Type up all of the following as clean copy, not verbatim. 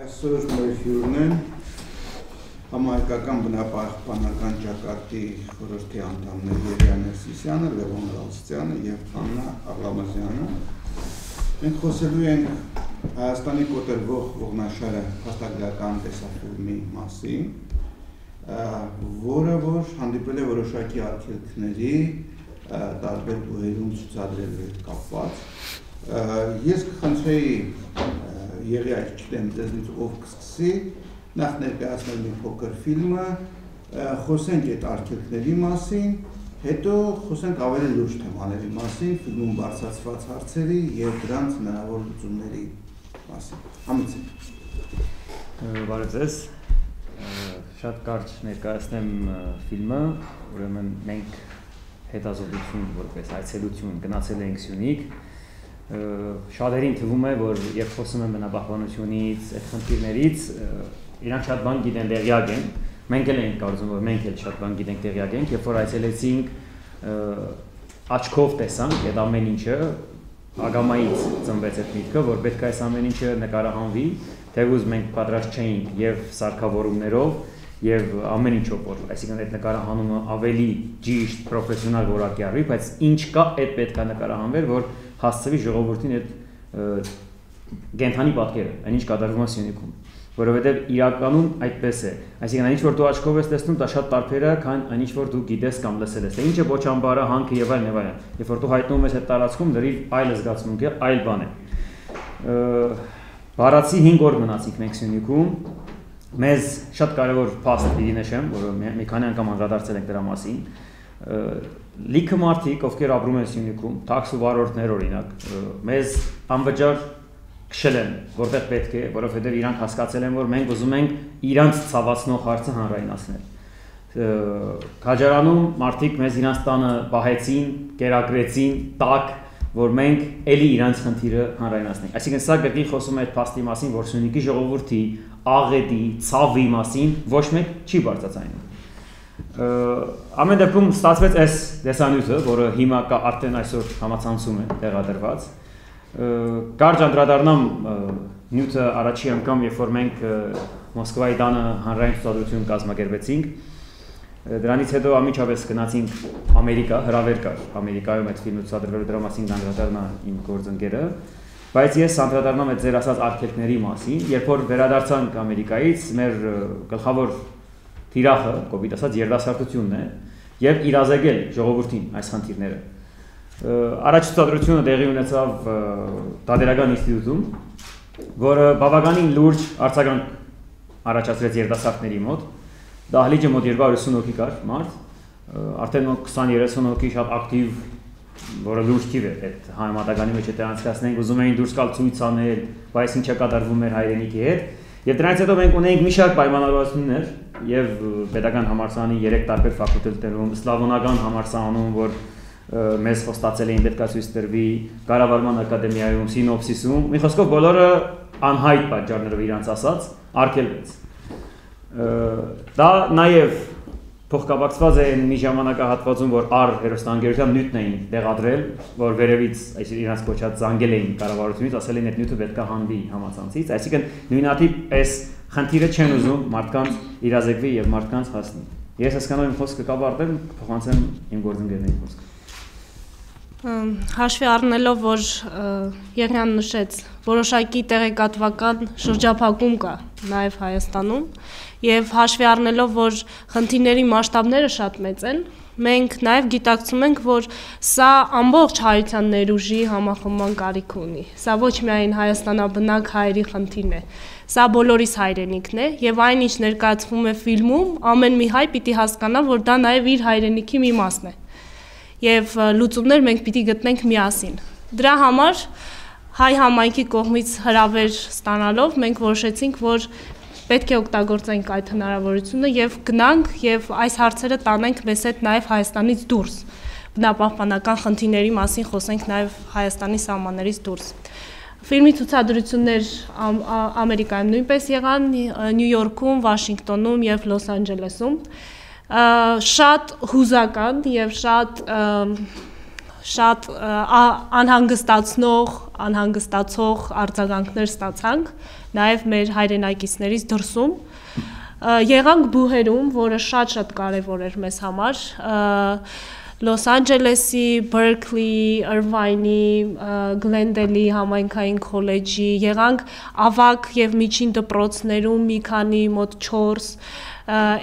Այսօր մեր հյուրն են համահայկական բնապահպանական ճակատի խորհրդի անդամներ Երիան Ներսիսյանը, Լևոն Ռալստյանը և Աննա Աղլամազյանը։ Մենք խոսելու ենք Հայաստանի կոտրվող ողնաշարը փաստագրական տեսաֆիլմի մասին, որը որ հանդիպել է որոշակի արգելքների տարբեր բուհերում ցուցադրելու հետ կապված։ Ես կխնդրեի եղի այդ չգիտեմ ձեզնից ով կսկսի, նախ ներկայացնել մի փոքր ֆիլմը, խոսենք այդ արգելքների մասին, հետո խոսենք ավելի լուրջ թեմաների մասին, ֆիլմում բարձրացված հարցերի և դրանց հնարավոր լուծումների մասին։ Համեցեք։ Բարև ձեզ, շատ կարճ ներկայացնեմ ֆիլմը, ուրեմն մենք հետազոտություն որպես այցելություն գնացել ենք Սյունիք, շատերին թվում է, որ երբ խոսում են բնապահպանությունից, այդ խնդիրներից, իրանք շատ բան գիտեն, տեղյակ են, մենք էլ ենք կարծում, որ մենք էլ շատ բան գիտենք, տեղյակ ենք, երբ որ այցելեցինք, աչքով տեսանք այդ ամեն ինչը, ագամայից ծնվեց այդ միտքը, որ պետք է այս ամեն ինչը նկարահանվի, թեւուզ մենք պատրաստ չէինք եւ սարքավորումներով եւ ամեն ինչով, որ այսինքն այդ նկարահանումը ավելի ճիշտ, պրոֆեսիոնալ որակի արվի, բայց ինչ կա, այդ պետք է նկարահանվեր, որ հասցվի ժողովրդին այդ կենդանի պատկերը, այն ինչ կատարվում է Սյունիքում, որովհետև իրականում այդպես է, այսինքն այն ինչ որ դու աչքով ես տեսնում, դա շատ տարբեր է, քան այն ինչ որ դու գիտես կամ լսել ես, ինչ է ոչամբարը, հանքը եւ այլն եւ այլն, երբ որ դու հայտնվում ես այդ տարածքում, դրի այլ զգացմունք է, այլ բան է։ Բառացի 5 օր մնացինք մենք Սյունիքում, մեզ շատ կարևոր փաստ պիտի նշեմ, որը մի քանի անգամ անդրադարձել ենք դրա մասին, լիքը մարդիկ, ովքեր ապրում են Սյունիքում, տաքսու վարորդներ օրինակ, մեզ անվճար քշել են, որտեղ պետք է, որովհետև իրանք հասկացել են, որ մենք ուզում ենք իրանց ցավացնող հարցը հանրայնացնել։ Քաջարանում մարդիկ մեզ իրանց տանը պահեցին, կերակրեցին, տակ, որ մենք էլի իրանց խնդիրը հանրայնացնենք։ Այսինքն սա գտի խոսում է այդ փաստի մասին, որ Սյունիքի ժողովրդի աղետի, ցավի մասին ոչ մեկ չի բարձրացնում։ Ամեն դեպքում ստացվեց այս դեսանյութը, որը հիմա արդեն այսօր համացանցում է տեղադրված։ Կարճ անդրադառնամ նյութը առաջի անգամ, երբ որ մենք Մոսկվայի տանը հանրային ցուցադրություն կազմակերպեցինք, դրանից հետո անմիջապես գնացինք Ամերիկա, հրավեր կար Ամերիկայում այդ ֆիլմը ցուցադրվելու, դրա մասին անդրադառնա իմ գործընկերը, բայց ես անդրադառնամ այդ ձեր ասած արգելքների մասին, երբ որ վերադարձանք Ամերիկայից, մեր գլխավոր թիրախը, կոպիտ ասած, երիտասարդությունն է եւ իրազեկել ժողովրդին այս խնդիրները։ Առաջ ցուցադրությունը տեղի ունեցավ Դատերական ինստիտուտում, որը բավականին լուրջ արձագանք առաջացրեց երիտասարդների մոտ։ Դահլիճը մոտ 250 հոգի կար մարդ, արդեն 20-30 հոգի շատ ակտիվ, որը լուրջ թիվ է այդ համատականի մեջ է անցկացնենք, ուզում էին դուրս գալ ցույց անել, բայց ինչ է կատարվում մեր հայրենիքի հետ։ Եվ դրանից հետո մենք ունեինք մի շարք պայմանավորվածություններ եւ պետական համալսարանի 3 տարբեր ֆակուլտետներում, սլավոնական համալսարանում, որ մեզ խոստացել էին պետք է ցույց տրվի, Կառավարման ակադեմիայում, Սինոպսիսում, մի խոսքով բոլորը անհայտ պատճառներով իրանց ասած արգելվեց։ Դա նաեւ փոխկապակցված է մի ժամանակահատվածում, որ առ հերոստանգերության նյութն էին տեղադրել, որ վերևից այս իրանց կոչած զանգել էին կառավարությունից, ասել էին այդ նյութը պետք է հանվի համացանցից, այսինքն նույնատիպ այս խնդիրը չեն ուզում մարդկանց իրազեկվի եւ մարդկանց հասնի։ Ես հասկանում եմ խոսքը կավարտեմ, փոխանցեմ իմ գործընկերների խոսքը։ Հաշվի առնելով, որ Եղիան նշեց, որոշակի տեղեկատվական շրջափակում կա նաև Հայաստանում եւ հաշվի առնելով, որ խնդիրների մասշտաբները շատ մեծ են, մենք նաև գիտակցում ենք, որ սա ամբողջ հայության ներուժի համախմբման կարիք ունի։ Սա ոչ միայն հայաստանաբնակ հայերի խնդիրն է, սա բոլորիս հայրենիքն է եւ այն ինչ ներկայացվում է ֆիլմում, ամեն մի հայ պիտի հասկանա, որ դա նաև իր հայրենիքի մի մասն է։ Եվ լուծումներ մենք պիտի գտնենք միասին։ Դրա համար հայ համայնքի կողմից հրավեր ստանալով մենք որոշեցինք, որ պետք է օգտագործենք այդ հնարավորությունը եւ գնանք եւ այս հարցերը տանենք մեզ հետ նաեւ Հայաստանից դուրս։ Բնապահպանական խնդիրների մասին խոսենք նաեւ Հայաստանի սահմաններից դուրս։ Ֆիլմի ցուցադրություններ Ամերիկայում նույնպես եղան, Նյու Յորքում, Վաշինգտոնում եւ Լոս Անջելեսում։ Շատ հուզական եւ շատ անհանգստացող արձագանքներ ստացանք, նաև մեր հայրենակիցներից դրսում։ Եղանք բուհերում, որը շատ կարևոր էր մեզ համար, Լոս Անջելեսի, Բերքլի, Իրվայնի, Գլենդելի համայնքային քոլեջի, եղանք ավագ եւ միջին դպրոցներում մի քանի մոտ 4,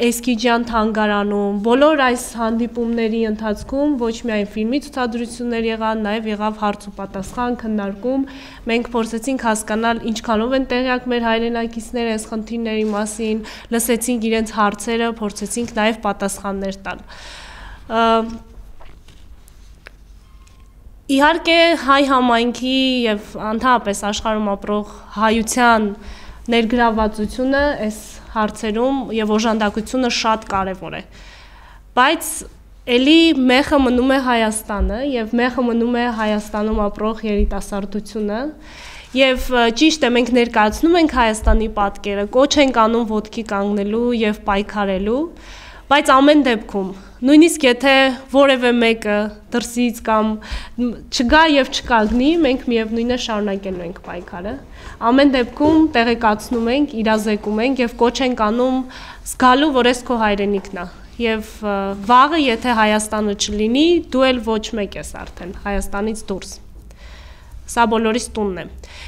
Էսկիջյան թանգարանում, բոլոր այս հանդիպումների ընթացքում ոչ միայն ֆիլմի ցուցադրություններ եղան, նաև եղավ հարց ու պատասխան, քննարկում, մենք փորձեցինք հասկանալ ինչքանով են տեղյակ մեր հայրենակիցները այս խնդիրների մասին, լսեցինք իրենց հարցերը, փորձեցինք նաև պատասխաններ տալ։ Իհարկե հայ համայնքի եւ ընդհանրապես աշխարհում ապրող հայության ներգրավվածությունը այս հարցերում եւ օժանդակությունը շատ կարեւոր է, բայց ելի մեխը մնում է Հայաստանը եւ մեխը մնում է Հայաստանում ապրող երիտասարդությունը եւ ճիշտ է մենք ներկայացնում ենք Հայաստանի պատկերը, կոչ ենք անում ոտքի կանգնելու եւ պայքարելու, բայց ամեն դեպքում նույնիսկ եթե որևէ մեկը դրսից կամ չգա եւ չկանգնի, մենք միևնույն է շարունակելու ենք պայքարը։ Ամեն դեպքում տեղեկացնում ենք, իրազեկում ենք եւ կոչ ենք անում զգալու, որ այս քո հայրենիքն է։ Եվ վաղը, եթե Հայաստանը չլինի, դու էլ ոչ մեկ ես արդեն Հայաստանից դուրս։ Սա բոլորիս տունն է։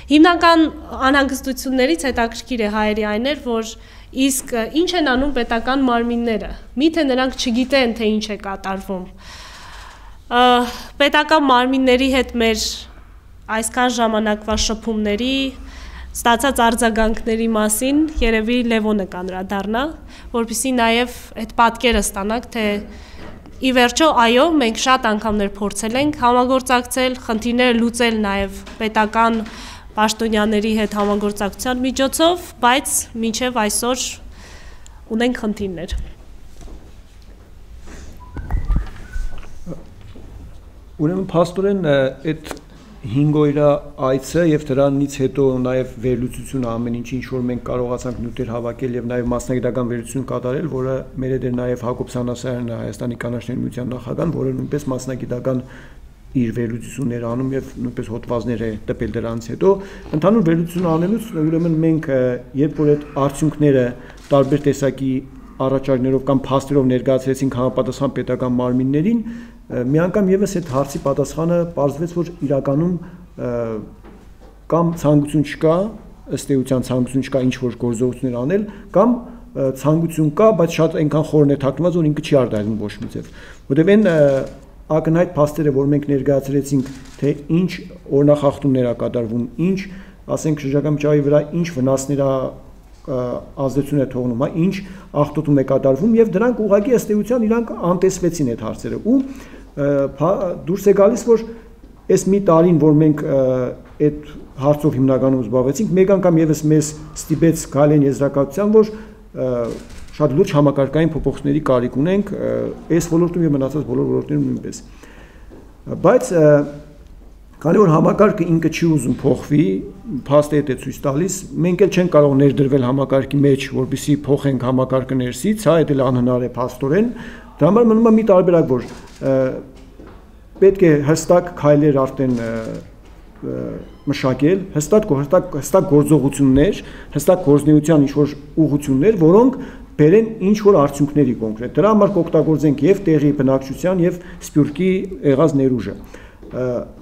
Հիմնական անհանգստություններից հետաքրքիր է հայերի այն էր, որ իսկ ինչ են անում պետական մարմինները, միթե նրանք չգիտեն, թե ինչ է կատարվում։ Պետական մարմինների հետ մեր այսքան ժամանակվա շփումների, ստացած արձագանքների մասին երևի Լևոնը կանրադառնա, որպեսզի նաև այդ պատկերը ստանանք, թե ի վերջո այո, մենք շատ անգամներ փորձել ենք համագործակցել, խնդիրները լուծել նաև պետական պաշտոնյաների հետ համագործակցության միջոցով, բայց մինչև այսօր ունենք խնդիրներ։ Ուրեմն փաստորեն այդ 5 օրյա այցը եւ դրանից հետո նաեւ վերլուծությունը ամեն ինչ որ մենք կարողացանք նյութեր հավաքել եւ նաեւ մասնագիտական վերլուծություն կատարել, որը մեր հետ էր նաեւ Հակոբ Սանասարյանն, Հայաստանի կանաչների միության նախագահան, որը նույնպես մասնագիտական իր վերլուծությունները անում եւ նույնպես հոդվածներ է տպել դրանից հետո ընդհանուր վերլուծություն անելուց ուրեմն մենք երբ որ այդ արդյունքները տարբեր տեսակի առաջարկներով կամ փաստերով ներկայացրեցինք համապատասխան պետական մարմիններին մի անգամ եւս այդ հարցի պատասխանը պարզվեց որ իրականում կամ ցանկություն չկա ըստ էության ցանկություն չկա ինչ որ գործողություններ անել կամ ցանկություն կա բայց շատ այնքան խորն է թաքնված որ ինքը չի արտահայտվում ոչ մի ձև որտեղ այն ակնհայտ փաստերը, որ մենք ներկայացրեցինք, թե ինչ օրնախախտումներ ա կատարվում, ինչ, ասենք շրջակա միջավայրի վրա ինչ վնասներ ա ազդեցություն է թողնում, ինչ աղտոտում է կատարվում եւ դրանք ուղղակի ըստ էության իրանք անտեսվեցին այդ հարցերը ու դուրս է գալիս, որ այս մի տարին, որ մենք այդ հարցով հիմնականում զբաղվեցինք, մեկ անգամ եւս մեզ ստիպեց գալեն եզրակացության, որ շատ լուրջ համակարգային փոփոխությունների կարիք ունենք այս ոլորտում եւ մնացած բոլոր ոլորտներում նույնպես բայց քանի որ համակարգը ինքը չի ուզում փոխվի փաստը է ցույց տալիս մենք էլ չենք կարող ներդրվել համակարգի մեջ որպեսզի փոխենք համակարգը ներսից հա դա էլ անհնար է փաստորեն դա համար մնում է մի տարբերակ որ պետք է հստակ քայլեր արդեն մշակել հստակ գործողություններ հստակ գործնեության ինչ որ ուղղություններ որոնք բերեն ինչ որ արդյունքների կոնկրետ դրա համար կօգտագործենք եւ տեղի բնակչության եւ սփյուռքի եղած ներուժը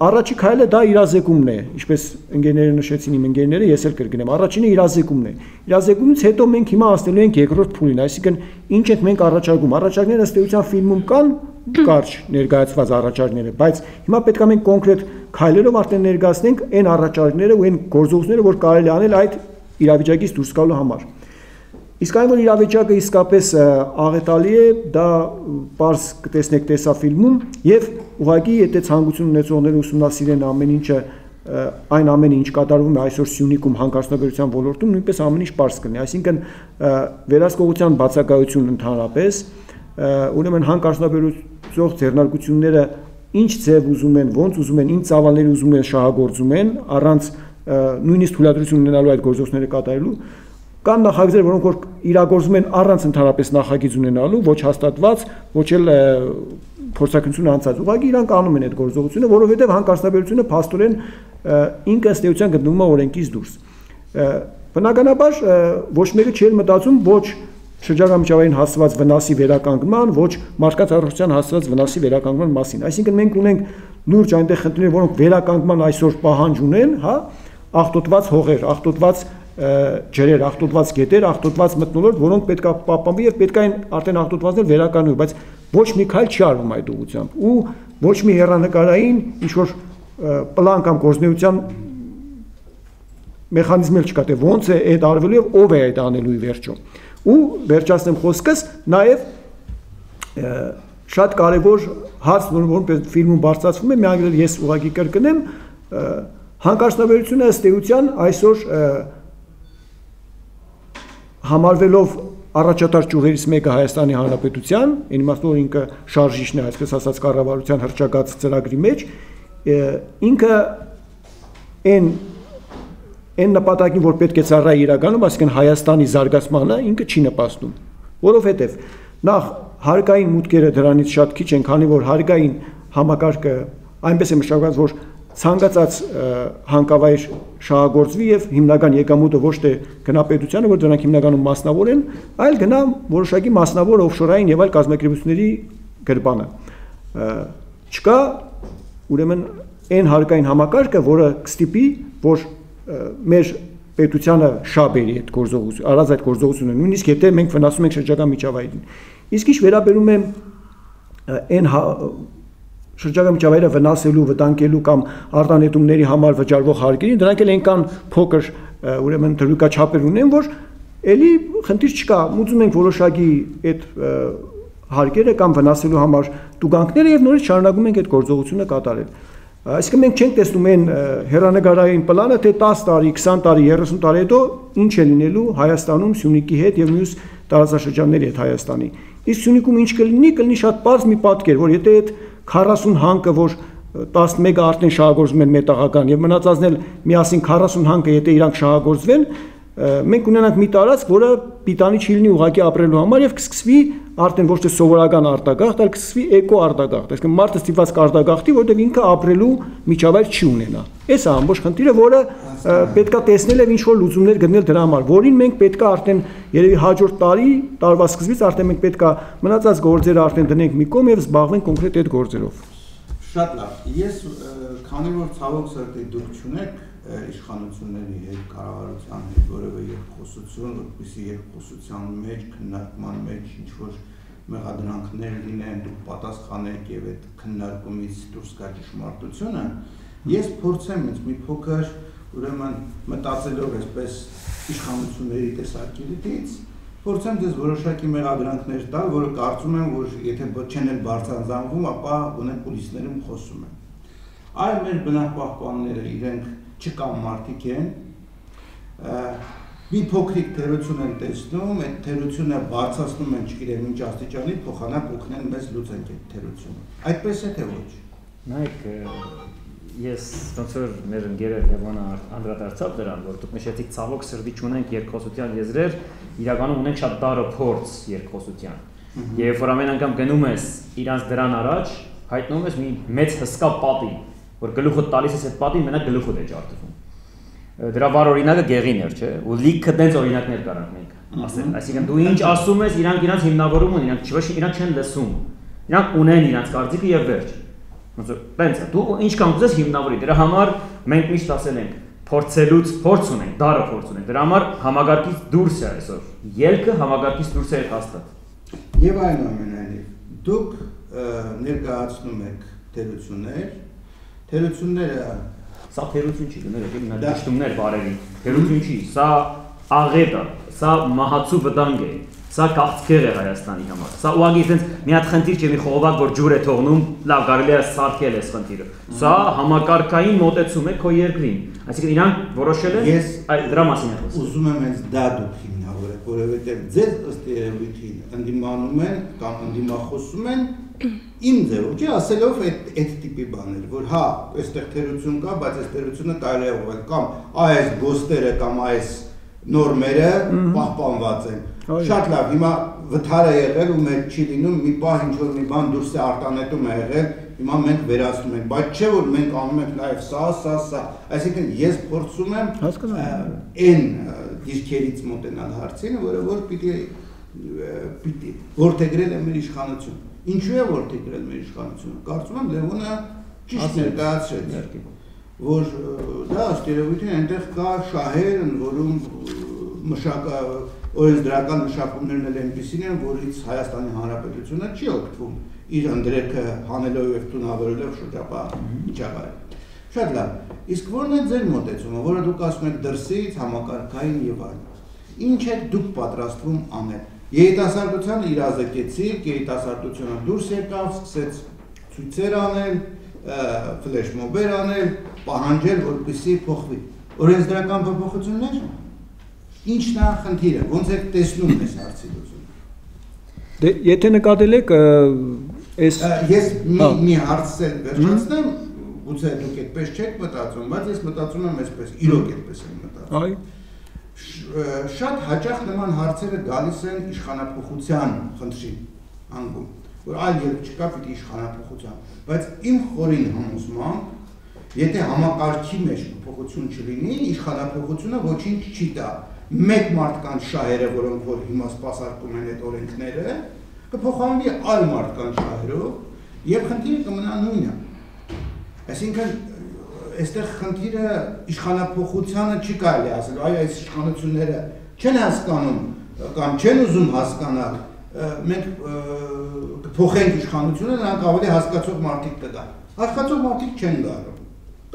առաջի քայլը դա իրազեկումն է ինչպես ընկերները նշեցին իմ ընկերները ես էլ կրկնեմ առաջինը իրազեկումն է իրազեկումից հետո մենք հիմա հասնելու ենք երկրորդ փուլին այսինքն ինչ ենք մենք առաջարկում առաջարկները ըստ էության ֆիլմում կան կարճ ներկայացված առաջարկները բայց հիմա պետք է մենք կոնկրետ քայլերով արդեն ներկայացնենք այն առաջարկները ու այն գործողությունները որ կարելի անել այդ իրավիճակից դուրս գալու համար իսկ այն որ իրավիճակը իսկապես աղետալի է դա պարզ կտեսնեք տեսաֆիլմում եւ ուղղակի եթե ցանկություն ունեցողները ուսումնասիրեն ամեն ինչը այն ամենը ինչ կատարվում է այսօր Սյունիքում հանկարծնաբերության ոլորտում նույնպես ամեն ինչ պարզ կլինի այսինքն վերահսկողության բացակայություն ընդհանրապես ուրեմն հանկարծնաբերող ձեռնարկությունները ինչ ձև ուզում են ոնց ուզում են ինչ ծավալներ ուզում են շահագործում են առանց նույնիսկ թույլատրություն ունենալու այդ գործողությունները կատարելու կան նախագծեր, որոնք որ իրագործվում են առանց ընդհանրապես նախագիծ ունենալու, ոչ հաստատված, ոչ էլ փորձակնություն անցած։ Ուղղակի իրանք անում են այդ գործողությունը, որովհետև հանքարդյունաբերությունը փաստորեն ինքը ըստ էության գտնվում է օրենքից դուրս։ Բնականաբար ոչ մեկը չի մտածում ոչ շրջակա միջավայրին հասցված վնասի վերականգնման, ոչ մարդկանց առողջության հասցված վնասի վերականգնման մասին։ Այսինքն մենք ունենք լուրջ այնտեղ խնդիրներ, որոնք վերականգնման այսօր պահանջ ունեն, հա, աղտոտված հողեր, աղտոտված ջրեր, աղտոտված գետեր, աղտոտված մթնոլորտ, որոնք պետք է պահպանվի եւ պետք է այն արդեն աղտոտվածներ վերականգնվի, բայց ոչ մի քայլ չի արվում այդ ուղղությամբ ու ոչ մի հեռանկարային ինչ որ պլան կամ գործունեության մեխանիզմ էլ չկա, թե ոնց է այդ արվելու եւ ով է այդ անելու ի վերջո։ Ու վերջացնեմ խոսքս, նաեւ շատ կարևոր հարց, որը ֆիլմում բարձրացվում է, մի անգամ ես ուղղակի կրկնեմ, հանքարդյունաբերությունը ըստ էության այսօր համարվելով առաջատար ճյուղերից մեկը Հայաստանի Հանրապետության, այն իմաստով որ ինքը շարժիչն է, այսպես ասած կառավարության հռչակած ծրագրի մեջ, ինքը այն նպատակին, որ պետք է ծառայի իրականում, այսինքն Հայաստանի զարգացմանը, ինքը չի նպաստում, որովհետև նախ հարկային մուտքերը դրանից շատ քիչ են, քանի որ հարկային համակարգը այնպես է մշակված, որ ցանկացած հանքավայր շահագործվի եւ հիմնական եկամուտը ոչ թե գնա պետությանը, որ դրանք հիմնականում մասնավոր են, այլ գնա որոշակի մասնավոր օֆշորային եւ այլ կազմակերպությունների գրպանը։ Չկա ուրեմն այն հարկային համակարգը, որը կստիպի, որ մեր պետությանը շաբերի այդ գործողությունը, առանց այդ գործողությունը, նույնիսկ եթե մենք վնասում ենք շրջակա միջավայրին։ Իսկ ինչ վերաբերում է այն շրջակա միջավայրը վնասելու, վտանգելու կամ արտանետումների համար վճարվող հարկերին, դրանք էլ այնքան փոքր ուրեմն դրույքաչափեր ունեն, որ էլի խնդիր չկա, ուզում ենք որոշակի այդ հարկերը կամ վնասելու համար տուգանքները եւ նորից շարունակում ենք այդ գործողությունը կատարել։ Այսինքն մենք չենք տեսնում այն հեռանկարային պլանը, թե 10 տարի, 20 տարի, 30 տարի հետո ինչ է լինելու Հայաստանում, Սյունիքի հետ եւ մյուս տարածաշրջանների հետ Հայաստանի։ Իսկ Սյունիքում ինչ կլինի շատ պարզ մի պատկեր, որ եթե այդ 40 հանքը, որ 11-ը արդեն շահագործվում են մետաղական եւ մնացածն էլ միասին 40 հանքը, եթե իրանք շահագործվեն, մենք ունենանք մի տարածք, որը պիտանի չի լինի ուղղակի ապրելու համար եւ կսկսվի արդեն ոչ թե սովորական արտագաղթ, այլ կսկսվի էկո արտագաղթ, այսինքն մարդը ստիպված կարտագաղթի, որտեղ ինքը ապրելու միջավայր չի ունենա։ Այս է ամբողջ խնդիրը, որը պետքա տեսնել եւ ինչ որ լուծումներ գտնել դրա համար, որին մենք պետքա արդեն երևի հաջորդ տարվա սկզբից արդեն մենք պետքա մնացած գործերը արդեն դնենք մի կողմ եւ զբաղվենք կոնկրետ այդ գործերով։ Շատ լավ։ Ես քանի որ ցավոք սրտի դուք չունեք իշխանությունների հետ, կառավարության հետ որևէ երկխոսություն, որպեսզի երկխոսության մեջ, քննարկման մեջ ինչ որ մեղադրանքներ լինեն, դուք պատասխանեք եւ այդ քննարկումից դուրս գա ճշմարտությունը, ես փորձեմ ինձ մի փոքր ուրեմն մտածելով այսպես իշխանությունների տեսակետից, փորձեմ դες որոշակի մեղադրանքներ տալ, որը կարծում եմ, որ եթե չեն էլ բարձրացանվում, ապա ունեն կուլիսներում խոսում են։ Այլ մեր բնակապահպանները իրենք չկան մարդիկ են, մի փոքրիկ թերություն են տեսնում, այդ թերությունը բարձրացնում են չգիտեմ ինչ աստիճանի, փոխանակ օգնեն մեզ լուծենք այդ թերությունը։ Այդպես է թե ոչ։ Նայեք, ես ոնց որ մեր ընկերը Լևոնը անդրադարձավ դրան, որ դուք նշեցիք ցավոք սրտի չունենք երկխոսության եզրեր, իրականում ունենք շատ դառը փորձ երկխոսության։ Երբ որ ամեն անգամ գնում ես իրանց դրան առաջ, հայտնում ես մի մեծ հսկա պատի, որ գլուխը տալիս ես այդ պատին, մենակ գլուխդ է ջարդվում։ Դրա վառ օրինակը Գեղին էր, չէ՞, ու լիքը դենց օրինակներ կարանք մենք ասել։ Այսինքն դու ինչ ասում ես, իրանք իրանց հիմնավորում են, իրանք չեն լսում։ Իրանք ունեն իրանց կարծիքը եւ վերջ։ Ոնց որ տենց է, դու ինչքան ուզես հիմնավորի, դրա համար մենք միշտ ասել ենք, փորձելուց փորձ ունենք, դառը փորձ ունենք։ Դրա համար համագարկից դուրս է այսօր։ Ելքը համագարկից դուրս է հաստատ։ Եվ այնուամենայնիվ, դուք ներկայացնում եք թերությունները Սա թերություն չի, գնել դաշտումներ բարերի, թերություն չի, սա աղետ է, սա մահացու վտանգ է, սա կաղցքեր է Հայաստանի համար, սա ուղղակի այդպես մի հատ խնդիր չէ, մի խողովակ, որ ջուր է թողնում, լավ, կարելի է սարքել այս խնդիրը, սա համակարգային մոտեցում է քո երկրին, այսինքն իրանք որոշել են դրա մասին է խոսքը։ Ուզում եմ հենց դա դուք հիմնավորեք, որովհետև ձեր ըստ երևույթին ընդդիմանում են կամ ընդդիմախոսում են իմ ձևով, չէ, ասելով այդ տիպի բաներ, որ հա, այստեղ թերություն կա, բայց այս թերությունը կարելի է ուղղել կամ այս գոստերը կամ այս նորմերը պահպանված են։ Շատ լավ, հիմա վթար է եղել ու մեր չի լինում, մի պահ ինչ-որ մի բան դուրս է արտանետում է եղել, հիմա մենք վերացնում ենք, բայց չէ որ մենք անում ենք նաև սա, այսինքն ես փորձում եմ այն դիրքերից մոտենալ հարցին, որ պիտի որդեգրել է մեր իշխանություն։ Ինչու է որդեգրել մեր իշխանությունը։ Կարծում եմ Լևոնը ճիշտ ներկայացրեց, որ դա ըստ երևույթին այնտեղ կա շահեր, որում օրենսդրական մշակումներն էլ այնպիսին են, որից Հայաստանի Հանրապետությունը չի օգտվում իր ընդրեքը հանելով եւ տունավորելով շրջապատի միջավայրը։ Շատ լավ։ Իսկ ո՞րն է ձեր մոտեցումը, որը դուք ասում եք դրսից, համակարգային եւ այլն։ Ինչ եք դուք պատրաստվում անել։ Երիտասարդությանը իրազեկեցիք, երիտասարդությունը դուրս եկավ, սկսեց ցույցեր անել, ֆլեշմոբեր անել, պահանջել, որպեսզի փոխվի։ Օրենսդրական փոփոխություններ։ Ինչն է խնդիրը, ոնց եք տեսնում այս հարցի լուծումը։ Դե եթե նկատել եք ես մի հարց վերջացնեմ, գուցե դուք այդպես չեք մտածում, բայց ես մտածում եմ այսպես, իրոք այդպես եմ մտածում։ Այո։ Շատ հաճախ նման հարցերը գալիս են իշխանափոխության խնդրի անգամ, որ այլ ելք չկա պիտի իշխանափոխության, բայց իմ խորին համոզմամբ, եթե համակարգի մեջ փոփոխություն չլինի, իշխանափոխությունը ոչինչ չի տա։ Մեկ մարդկանց շահերը, որոնք որ հիմա սպասարկում են այդ օրենքները, կփոխանցվի այլ մարդկանց շահերով եւ խնդիրը կմնա նույնը։ Այսինքն այստեղ խնդիրը իշխանափոխությանը չի կարելի ասել, այո, այս իշխանությունները չեն հասկանում կամ չեն ուզում հասկանալ, մենք կփոխենք իշխանությունը, նրանք ավելի հասկացող մարդիկ կգան։ Հասկացող մարդիկ չեն գալու։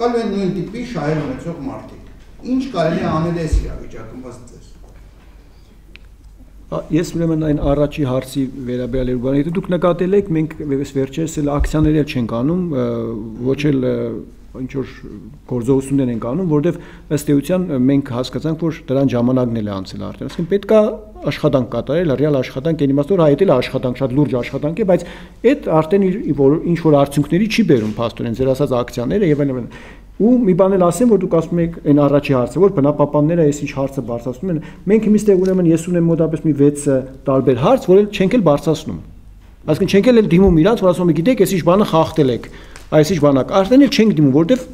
Գալու են նույն տիպի շահեր ունեցող մարդիկ։ Ինչ կարելի է անել այս իրավիճակում ըստ ձեզ։ Ես ուրեմն այն առաջի հարցի վերաբերյալ բանը, եթե դուք նկատել եք, մենք վերջերս էլ ակցիաներ չենք անում, ոչ էլ ինչ որ գործողություններ ենք անում, որովհետև ըստ էության մենք հասկացանք, որ դրան ժամանակն էլ է անցել արդեն։ Այսինքն պետք է աշխատանք կատարել, ռեալ աշխատանք, այն իմաստով հայտ էլ աշխատանք, շատ լուրջ աշխատանք է, բայց այդ արդեն ինչ որ արդյունքների չի բերում փաստորեն ձեր ասած ակցիաները եւ այլն։ Ու մի բան էլ ասեմ, որ դուք ասում եք այն առաջի հարցը, որ բնապահպանները այս ինչ հարցը բարձրացնում են, մենք հիմստեղ ուրեմն ես ունեմ մոտավորապես մի 6 տարբեր հարց, որ էլ չենք էլ բարձրացնում։ Այսինքն չենք էլ դիմում իրանց, որ ասում եք, գիտեք, այս ինչ բանը խախտել եք, այս ինչ բանակ, արդեն էլ չենք դիմում, որովհետև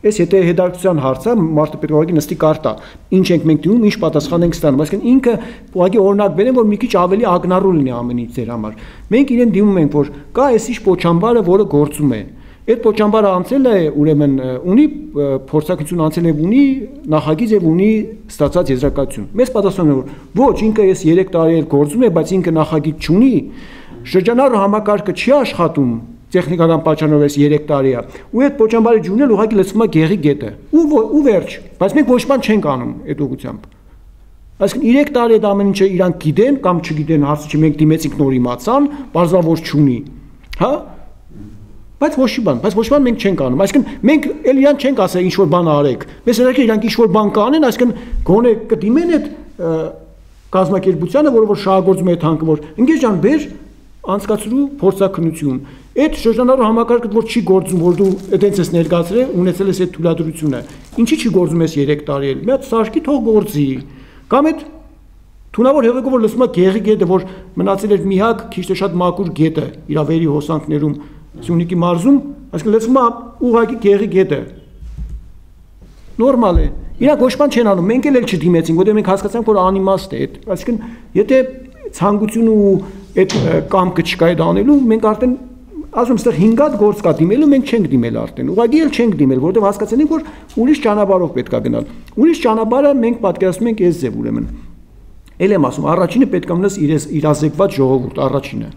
այս եթե հետաքրքրության հարց է, մարդը պետք է ուղղակի նստի կարտա, ինչ ենք մենք դիմում, ինչ պատասխան ենք ստանում, այսինքն ինքը ուղղակի օրինակ բերեմ, որ մի քիչ ավելի ակնառու լինի ամեն ինչ ձեր համար։ Մենք իրեն դիմում ենք, որ կա այս ինչ պոչամբարը, որը գործում է։ Այդ պոչամբարը անցել է, ուրեմն ունի փորձակցություն անցել եւ ունի նախագիծ եւ ունի ստացած եզրակացություն։ Մեզ պատասխանում են, որ ոչ, ինքը այս 3 տարի էլ գործում է, բայց ինքը նախագիծ չունի, շրջանառու համակարգը չի աշխատում, տեխնիկական պատճառով այս 3 տարի է։ Ու այդ պոչամբարը ջունել ուղղակի լցվում է գեղի գետը։ Ու վերջ, բայց մենք ոչ բան չենք անում այդ ուղղությամբ։ Այսինքն 3 տարի այդ ամեն ինչը իրանք գիտեն կամ չգիտեն, հարցը չի, մենք դիմեցինք նոր իմացան, բարձրا որ չունի, հա։ Բայց ոչ բան մենք չենք անում, այսինքն մենք էլ իրան չենք ասել ինչ որ բան արեք, մեզ հրաշք իրանք ինչ որ բան կանեն, այսինքն գոնե կդիմեն այդ կազմակերպությանը, որը որ շահագործում է այդ հանքը, որ ընկեր ջան, բեր անցկացրու փորձակնություն, այդ շրջանառու համակարգը որ չի գործում, որ դու այդպես ես ներկայացրել, ունեցել ես այդ թույլատրությունը, ինչի չի գործում ես 3 տարի էլ, մի հատ սարքի թող գործի, կամ այդ թունավոր հեղեկով որ լսում է գեղի գետը, որ մնացել էր մի հատ քիչ թե շատ մաքուր գետը, իր վերի հոսանքներում Սյունիքի մարզում, այսինքն լցվում է ուղղակի գեղի գետը։ Նորմալ է։ Իրանք ոչ բան չեն անում, մենք էլ չդիմեցինք, որտեղ մենք հասկացանք, որ անիմաստ է այդ։ Այսինքն, եթե ցանկություն ու այդ կամքը չկա այդ անելու, մենք արդեն ասում ստեղ 5 հատ գործ կա դիմելու, մենք չենք դիմել արդեն։ Ուղղակի էլ չենք դիմել, որտեղ հասկացել ենք, որ ուրիշ ճանապարհով պետք է գնալ։ Ուրիշ ճանապարհը մենք պատկերացնում ենք այս ձև ուրեմն։ Էլ եմ ասում, առաջինը պետք է մնաս իրազեկված ժողովուրդ, առաջինը։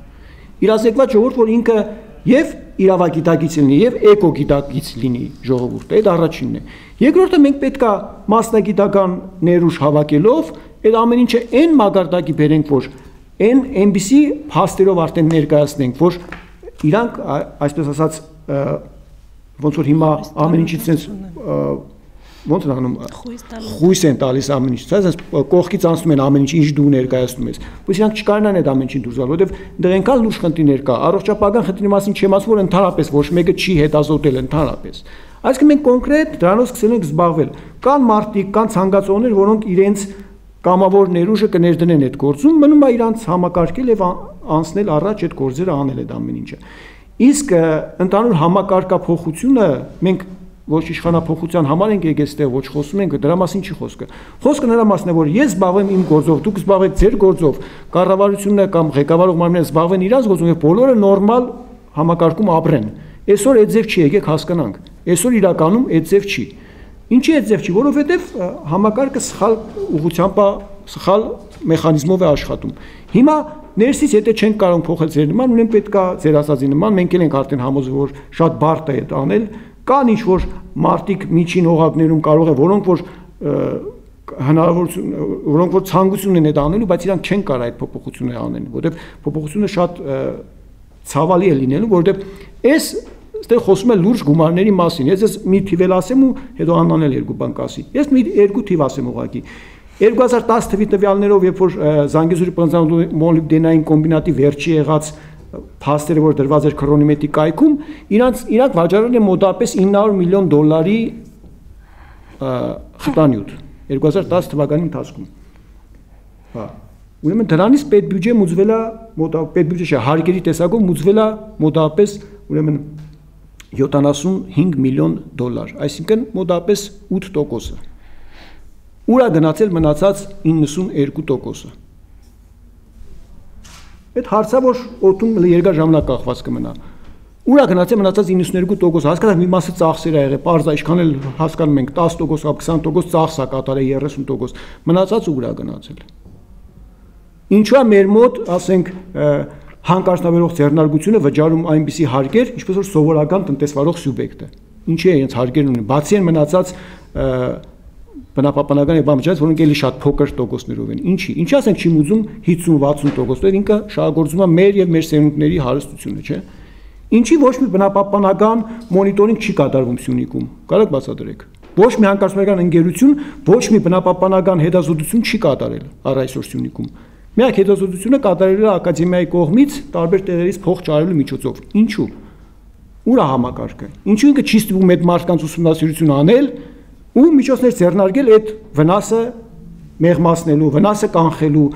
Իրազեկված ժողովուրդ, որ ինքը եւ իրավագիտակից լինի եւ էկոգիտակից լինի ժողովուրդը, այդ առաջինն է։ Երկրորդը մենք պետքա մասնագիտական ներուժ հավաքելով այդ ամեն ինչը այն մագարտակի բերենք, որ այնպիսի փաստերով արդեն ներկայացնենք, որ իրանք այսպես ասած ոնց որ հիմա ամեն ինչից sense ոնց են անում խույս են տալիս ամեն ինչ, ասես կողքից անցնում են ամեն ինչ, ինչ դու ներկայացնում ես, բայց իրանք չկարողանան այդ ամեն ինչին դուրս գալ, որովհետև դրանք կան լուրջ խնդիրներ կա, առողջապահական խնդիրի մասին չեմ ասում, որ ընդհանրապես ոչ մեկը չի հետազոտել ընդհանրապես, Այսինքն մենք կոնկրետ դրանով սկսել ենք զբաղվել։ Կան մարդիկ, կան ցանկացողներ, որոնք իրենց կամավոր ներուժը կներդնեն այդ գործում, մնում է իրանց համակարգել եւ անցնել առաջ այդ գործերը անել այդ ամեն ինչը։ Իսկ ընդհանուր համակարգափոխությունը մենք ոչ իշխանափոխության համար ենք եկել այստեղ, ոչ խոսում ենք, դրա մասին չի խոսքը։ Խոսքը նրա մասն է, որ ես զբաղվեմ իմ գործով, դուք զբաղվեք ձեր գործով, կառավարությունը կամ ղեկավարող մարմինները զբաղվեն իրենց գործով եւ բոլորը նորմալ համակարգում ապրեն։ Այսօր այդ ձև չի, եկեք հասկանանք։ Այսօր իրականում այդ ձև չի։ Ինչի այդ ձև չի, որովհետեւ համակարգը սխալ ուղղությամբ է, սխալ մեխանիզմով է աշխատում։ Հիմա ներսից եթե չենք կարող փոխել ձեր նման, ունեն պետքա ձեր ասածի նման, մենք էլ ենք արդեն համոզվել, որ շատ բարդ է դա անել։ Կան ինչ որ մարտիկ միջին օղակներում կարող է, որոնք որ հնարավորություն, որոնք որ ցանկություն ունեն այդ անելու, բայց իրանք չեն կարող այդ փոփոխությունները անել, որովհետև փոփոխությունը շատ ցավալի է լինելու, որովհետև այս այստեղ խոսում է լուրջ գումարների մասին։ Ես մի թիվ էլ ասեմ ու հետո Աննան էլ երկու բան կասի։ Ես մի երկու թիվ ասեմ ուղղակի։ 2010 թվականի տվյալներով, երբ որ Զանգեզուրի պնձամոլիբդենային կոմբինատի վերջի եղած փաստերը, որ դրված էր քրոնիմետրի կայքում, իրանք վաճառել են մոտավորապես $900 միլիոն խտանյութ 2010 թվականի ընթացքում։ Հա։ Ուրեմն դրանից պետբյուջե մուծվել է մոտավորապես պետբյուջե չէ, հարկերի տեսակով մուծվել է մոտավորապես ուրեմն $75 միլիոն, այսինքն մոտավորապես 8%-ը։ Ուր է գնացել մնացած 92%-ը։ Այդ հարցը որ օդում երկար ժամանակ կախված կմնա։ Ուր է գնացել մնացած 92%, հասկանալ մի մասը ծախսեր ա եղել, պարզ է, ինչքան էլ հասկանում ենք 10% կամ 20% ծախս ա կատարել 30%, մնացածը ուր է գնացել։ Ինչու է մեր մոտ, ասենք, հանկարծնաբերող ձեռնարկությունը վճարում այնպիսի հարկեր, ինչպես որ սովորական տնտեսվարող սուբյեկտը։ Ինչի է իրենց հարկերն ունեն, բացի են մնացած բնապահպանական եւ բամջած, որոնք էլի շատ փոքր տոկոսներով են։ Ինչի ասենք չի մուծում 50-60%, ինքը շահագործում է մեր եւ մեր սերունդների հարստությունը, չէ՞։ Ինչի ոչ մի բնապահպանական մոնիտորինգ չի կատարվում Սյունիքում։ Կարո՞ղ բացատրեք։ Ոչ մի հանկարծնաբերական ընկերություն, ոչ մի բնապահպանական հետազոտություն չի կատարել առ այսօր Սյունիքում։ Միակ հետազոտությունը կատարել է ակադեմիայի կողմից տարբեր տեղերից փող ճարելու միջոցով։ Ինչու՞։ Ուր է համակարգը։ Ինչու ինքը չի ստիպում այդ մարդկանց ուսումնասիրություն անել ու միջոցներ ձեռնարկել այդ վնասը մեղմացնելու, վնասը կանխելու,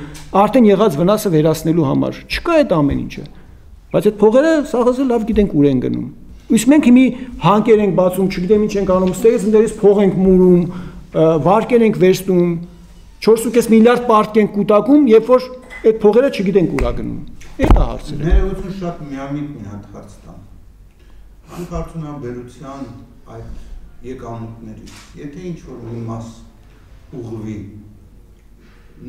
արդեն եղած վնասը վերացնելու համար։ Չկա այդ ամեն ինչը։ Բայց այդ փողերը սաղազը լավ գիտենք ուր են գնում։ Իսկ մենք հիմի հանքեր ենք բացում, չգիտեմ ինչ ենք անում, ստերից ընդերից փող ենք մուրում, վարկեր ենք վերցնում, 4.5 միլիարդ պարտք ենք կուտակում, երբ որ այդ փողերը չգիտենք ուր է գնում։ Այդ է հարցը։ Ներողություն շատ միամիտ մի հատ հարց տամ։ Հանքարդյունաբերության այդ եկամուտներից, եթե ինչ-որ մի մաս ուղղվի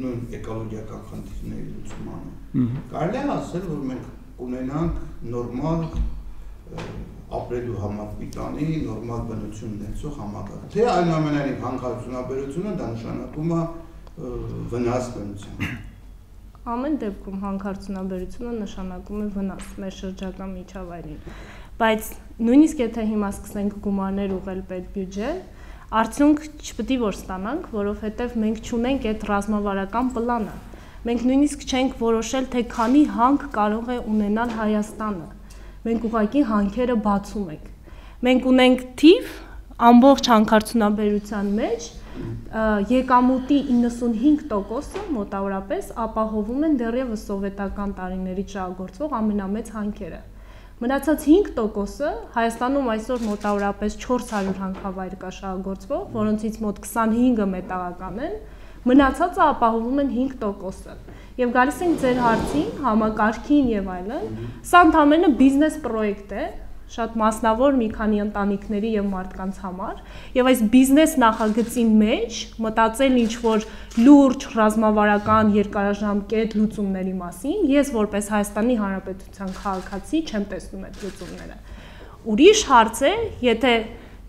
նույն էկոլոգիական խնդիրների լուծմանը, կարելի է ասել, որ մենք կունենանք նորմալ ապրելու համար պիտանի, նորմալ բնություն ունեցող համակարգ։ Թե այնուամենայնիվ հանքարդյունաբերությունը դա նշանակում է վնաս բնության։ Ամեն դեպքում հանքարդյունաբերությունը նշանակում է վնաս մեր շրջակա միջավայրին։ Բայց նույնիսկ եթե հիմա սկսենք գումարներ ուղղել պետբյուջե, արդյունք չպետք է որ ստանանք, որովհետև մենք չունենք այդ ռազմավարական պլանը։ Մենք նույնիսկ չենք որոշել, թե քանի հանք կարող է ունենալ Հայաստանը։ Մենք ուղղակի հանքերը բացում ենք։ Մենք ունենք թիվ ամբողջ հանքարդյունաբերության մեջ եկամուտի 95%-ը մոտավորապես ապահովում են դեռևս սովետական տարիներից շահագործվող ամենամեծ հանքերը։ Մնացած 5%-ը Հայաստանում այսօր մոտավորապես 400 հանքավայր կա շահագործվող, որոնցից մոտ 25-ը մետաղական են, մնացածը ապահովում են 5%-ը։ Եվ գալիս ենք ձեր հարցին, համակարգին եւ այլն, սա ընդհանրապես բիզնես պրոյեկտ է, շատ մասնավոր մի քանի ընտանիքների եւ մարդկանց համար, եւ այս բիզնես նախագծին մեջ մտածել ինչ-որ լուրջ ռազմավարական երկարաժամկետ լուծումների մասին, ես որպես Հայաստանի Հանրապետության քաղաքացի չեմ տեսնում այդ լուծումները։ Ուրիշ հարց է, եթե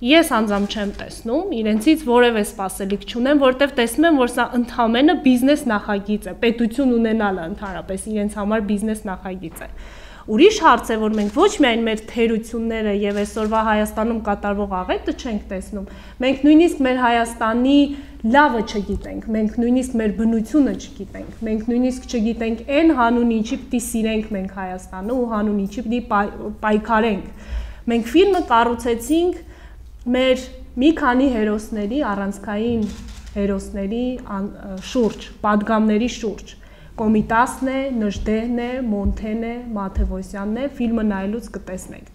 ես անձամբ չեմ տեսնում, իրենցից որևէ սպասելիք չունեմ, որտեղ տեսնում եմ, որ սա ընդհանրապես բիզնես նախագիծ է, պետություն ունենալը ընդհանրապես իրենց համար բիզնես նախագիծ է։ Ուրիշ հարց է, որ մենք ոչ միայն մեր թերությունները եւ այսօրվա Հայաստանում կատարվող աղետը չենք տեսնում, մենք նույնիսկ մեր Հայաստանի լավը չգիտենք, մենք նույնիսկ մեր բնությունը չգիտենք, մենք նույնիսկ չգիտենք այն հանուն ինչի պիտի սիրենք մենք Հայաստանը ու հանուն ինչի պիտի պայքարենք։ Մենք ֆիլմը կառուցեցինք մեր մի քանի հերոսների, առանցքային հերոսների շուրջ, պատգամների շուրջ, Կոմիտասն է, Նժդեհն է, Մոնթեն է, Մաթևոսյանն է, ֆիլմը նայելուց կտեսնենք։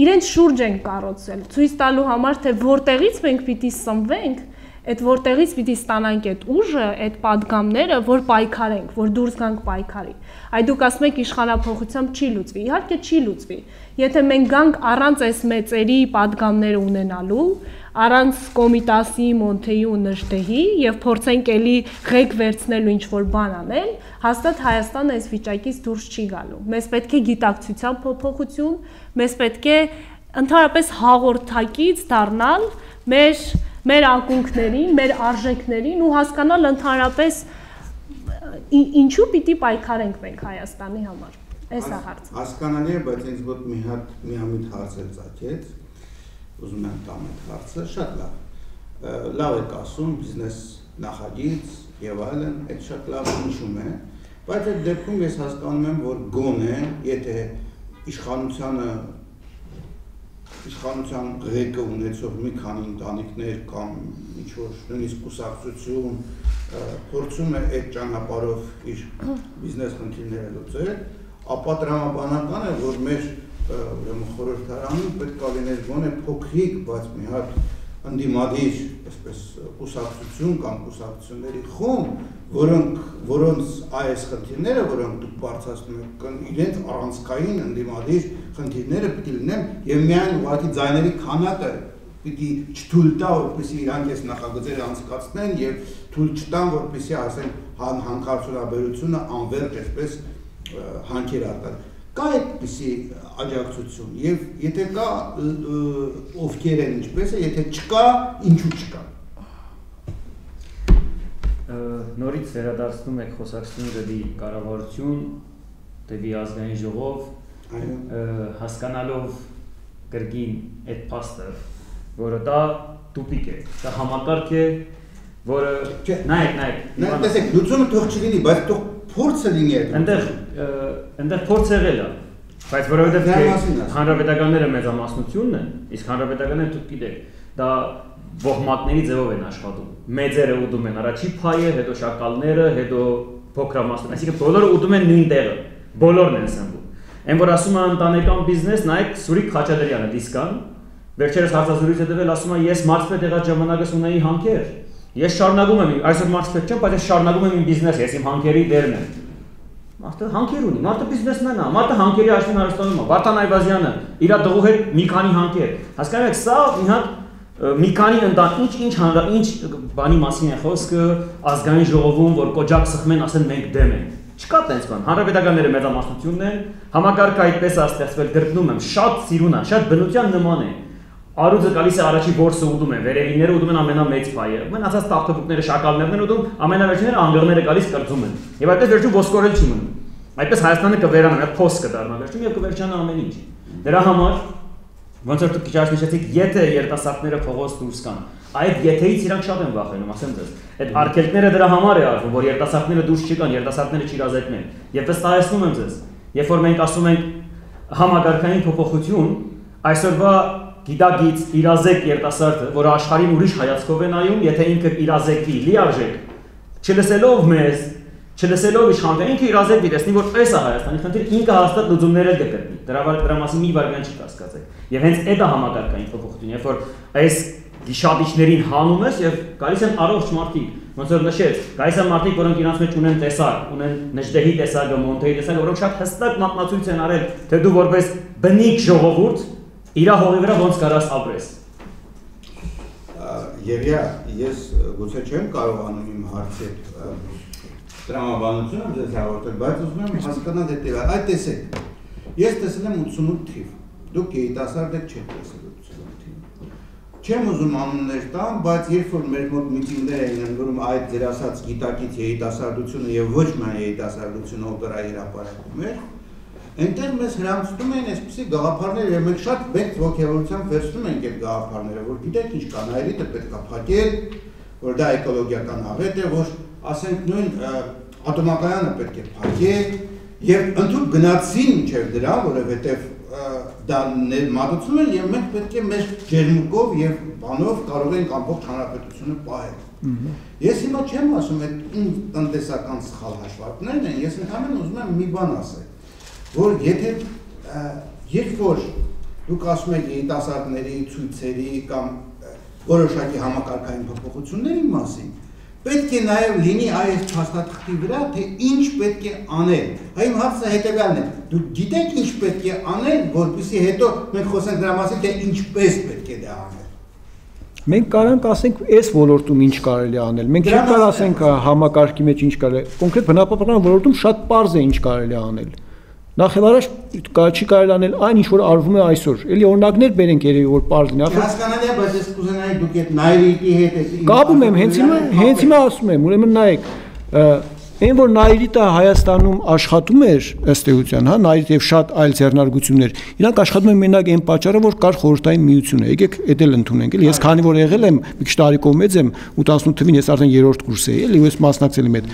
Իրենց շուրջ են կառուցել, ցույց տալու համար, թե որտեղից մենք պիտի սնվենք, այդ որտեղից պիտի ստանանք այդ ուժը, այդ պատգամները, որ պայքարենք, որ դուրս գանք պայքարի։ Այ դուք ասում եք իշխանափոխությամբ չի լուծվի, իհարկե չի լուծվի։ Եթե մենք գանք առանց այս մեծերի պատգամները ունենալու, առանց Կոմիտասի, Մոնթեի ու Նժդեհի եւ փորձենք էլի ղեկ վերցնելու ինչ-որ բան անել, հաստատ Հայաստանը այս վիճակից դուրս չի գալու։ Մեզ պետք է գիտակցության փոփոխություն, մեզ պետք է ընդհանրապես հաղորդակից դառնալ մեր ակունքներին, մեր արժեքներին ու հասկանալ ընդհանրապես ինչու պիտի պայքարենք մենք Հայաստանի համար։ Այս է հարցը։ Հասկանալի է, բայց ինձ մոտ միամիտ հարց է ծագեց, ուզում եմ տամ այդ հարցը, շատ լավ։ Լավ եք ասում, բիզնես նախագիծ եւ այլն, այդ շատ լավ հնչում է, բայց այդ դեպքում ես հասկանում եմ, որ գոնե, եթե իշխանության ղեկը ունեցող մի քանի ընտանիքներ կամ ինչ-որ նույնիսկ կուսակցություն փորձում է այդ ճանապարհով իր բիզնես խնդիրները լուծել, ապա տրամաբանական է, որ մեր խորհրդարանում պետք է լիներ գոնե փոքրիկ, բայց մի հատ ընդդիմադիր, այսպես կուսակցություն կամ կուսակցությունների խումբ, որոնց այս խնդիրները, որոնք դուք բարձրացնում եք, իրենց առանցքային ընդդիմադիր խնդիրները պիտի լինեն եւ միայն ուղղակի ձայների քանակը պիտի չթույլ տա, որպեսզի իրանք այս նախագծերը անցկացնեն եւ թույլ չտան, որպեսզի ասեն հանքարդյունաբերությունը անվերջ այսպես հանքեր արտադրի։ Կա այդպիսի աջակցություն եւ եթե կա ովքեր են ինչպես է, եթե չկա, ինչու չկա։ Նորից վերադարձնում եք խոսակցություն դեպի կառավարություն, դեպի ազգային ժողով, հասկանալով կրկին այդ փաստը, որը դա տուպիկ է, դա համակարգ է, որը նայեք, տեսեք, լուծումը թող չլինի, բայց թող փորձը լինի այդ։ Այնտեղ փորձ եղել է, բայց որովհետև հանրապետականները մեծամասնությունն են, իսկ հանրապետականները դուք գիտեք, դա ոհմակների ձևով են աշխատում։ Մեծերը ուտում են առաջի փայը, հետո շակալները, հետո փոքրամասնությունը, այսինքն բոլորը ուտում են նույն տեղը, բոլորն են սնվում։ Այն որ ասում է ընտանեկան բիզնես, նայեք Սուրիկ Խաչատրյանը դիսկան, վերջերս հարցազրույց է տվել, ասում է ես մարզպետ եղած ժամանակս ունեի հանքեր։ Ես շարունակում եմ, այսօր մարզպետ չեմ, բայց ես շարունակում եմ իմ բիզնեսը, ես իմ հանքերի դերն եմ։ Մարդը հանքեր ունի, մարդը բիզնեսմեն է, մարդը հանքերի աշխարհին հարստանում է։ Վարդան Այվազյանը իր դղու հետ մի քանի հանքեր։ Հասկանում եք, սա մի հատ մի քանի ինչ բանի մասին է խոսքը ազգային ժողովում, որ կոճակ սխմեն, ասեն մենք դեմ ենք։ Չկա տենց բան։ Հանրապետականները մեծամասնությունն են, համակարգը այդպես է ստեղծվել, գրկնում եմ, շատ սիրուն է, շատ բնության նման է։ Արուձը գալիս է առաջի որսը ուտում են, վերևինները ուտում են ամենամեծ փայը, մնացած տախտապուկները, շակալներն են ուտում, ամենավերջինները անգղները գալիս կրծում են։ Եվ այդպես վերջում ոսկորել չի մնում։ Այդպես Հայաստանը կվերանա, մի հատ փոս կդառնա վերջում եւ կվերջանա ամեն ինչ։ Դրա համար ոնց որ դուք քիչ առաջ նշեցիք, եթե երիտասարդները փողոց դուրս կան, այդ եթեից իրանք շատ են վախենում, ասեմ ձեզ։ Այդ արգելքները դրա համար է արվում, որ երիտասարդները դուրս չգան, երիտասարդները չիրազեկնեն։ Եվ վստահեցնում եմ ձեզ, երբ որ մենք ասում ենք համագարկային փոփոխություն, այսօրվա գիտագից իրազեկ երիտասարդը, որը աշխարհին ուրիշ հայացքով է նայում, եթե ինքը իրազեկվի, լիարժեք, չլսելով մեզ, չլսելով իշխաններին, ինքը իրազեկվի, տեսնի, որ պես է Հայաստանի խնդիր, ինքը հաստատ լուծումներ էլ կգտնի։ Դրա մասին մի վարյան չի կասկածեք։ Եւ հենց այդ է համակարգային փոփոխությունը, երբ որ այս գիշատիչներին հանում ես եւ գալիս են առողջ մարդիկ, ոնց որ նշեց, գալիս են մարդիկ, որոնք իրancs մեջ ունեն տեսակ, ունեն Նժդեհի տեսակը, Մոնթեի տեսակը, որոնք շատ հստակ մատնացույց են արել, թե դու որպես բնիկ ժողովուրդ իրա հողի վրա ոնց կարաս ապրես։ Եվ ես գուցե չեմ կարողանում իմ հարցի տրամաբանությունը ձեզ հաղորդել, բայց ուզում եմ հասկանալ հետևյալ, այդ տեսեք, ես տեսել եմ 88 թիվ, դուք երիտասարդ եք չեք տեսել 88 թիվ։ Չեմ ուզում անուններ տամ, բայց երբ որ մեր մոտ միտինգներ էին ընկնում այդ ձեր ասած գիտակից երիտասարդությունը եւ ոչ միայն երիտասարդությունը օպերա հրապարակում էր, այնտեղ մեզ հրամցնում են այսպիսի գաղափարներ եւ մենք շատ մեծ ոգևորությամբ վերցնում ենք այդ գաղափարները, որ գիտեք ինչ կա, հայրիկը պետք է փակել, որ դա էկոլոգիական աղետ է, որ ասենք նույն ատոմակայանը պետք է փակել եւ ընդհանուր գնացին մինչեւ դրա, որովհետեւ դա մատուցում են եւ մենք պետք է մեր ջերմուկով եւ բանով կարող ենք ամբողջ հանրապետությունը պահել։ Ես հիմա չեմ ասում այդ իմ տնտեսական սխալ հաշվարկներն են, ես ընդհանրապես ուզում եմ մի բան ասել, որ եթե երբ որ դուք ասում եք երիտասարդների ցույցերի կամ որոշակի համակարգային փոփոխությունների մասին, պետք է նաև լինի այս փաստաթղթի վրա, թե ինչ պետք է անել։ Այմ հարցը հետևյալն է, դուք գիտեք ինչ պետք է անել, որպեսզի հետո մենք խոսենք դրա մասին, թե ինչպես պետք է դա անել։ Մենք կարանք ասենք այս ոլորտում ինչ կարելի է անել։ Մենք չենք կարող ասենք համակարգի մեջ ինչ կարելի է։ Կոնկրետ բնապահպանական ոլորտում շատ պարզ է ինչ կարելի է անել։ Նախ եւ առաջ չի կարելի անել այն ինչ որ արվում է այսօր։ Էլի օրինակներ բերենք երևի որ պարզ լինի։ Հասկանալի է, բայց ես կուզենայի դուք այդ Նայրիտի հետ կապում եմ, հենց հիմա ասում եմ, ուրեմն նայեք, այն որ Նայրիտը Հայաստանում աշխատում էր ըստ էության, հա, Նայրիտ եւ շատ այլ ձեռնարկություններ, իրանք աշխատում են մենակ այն պատճառով, որ կար խորհրդային միություն է։ Եկեք էդ էլ ընդունենք, էլի ես քանի որ եղել եմ, մի քիչ տարիքով մեծ եմ, 88 թվին ես արդեն 3-րդ կուրս էի, էլի ես մասնակցել եմ այդ։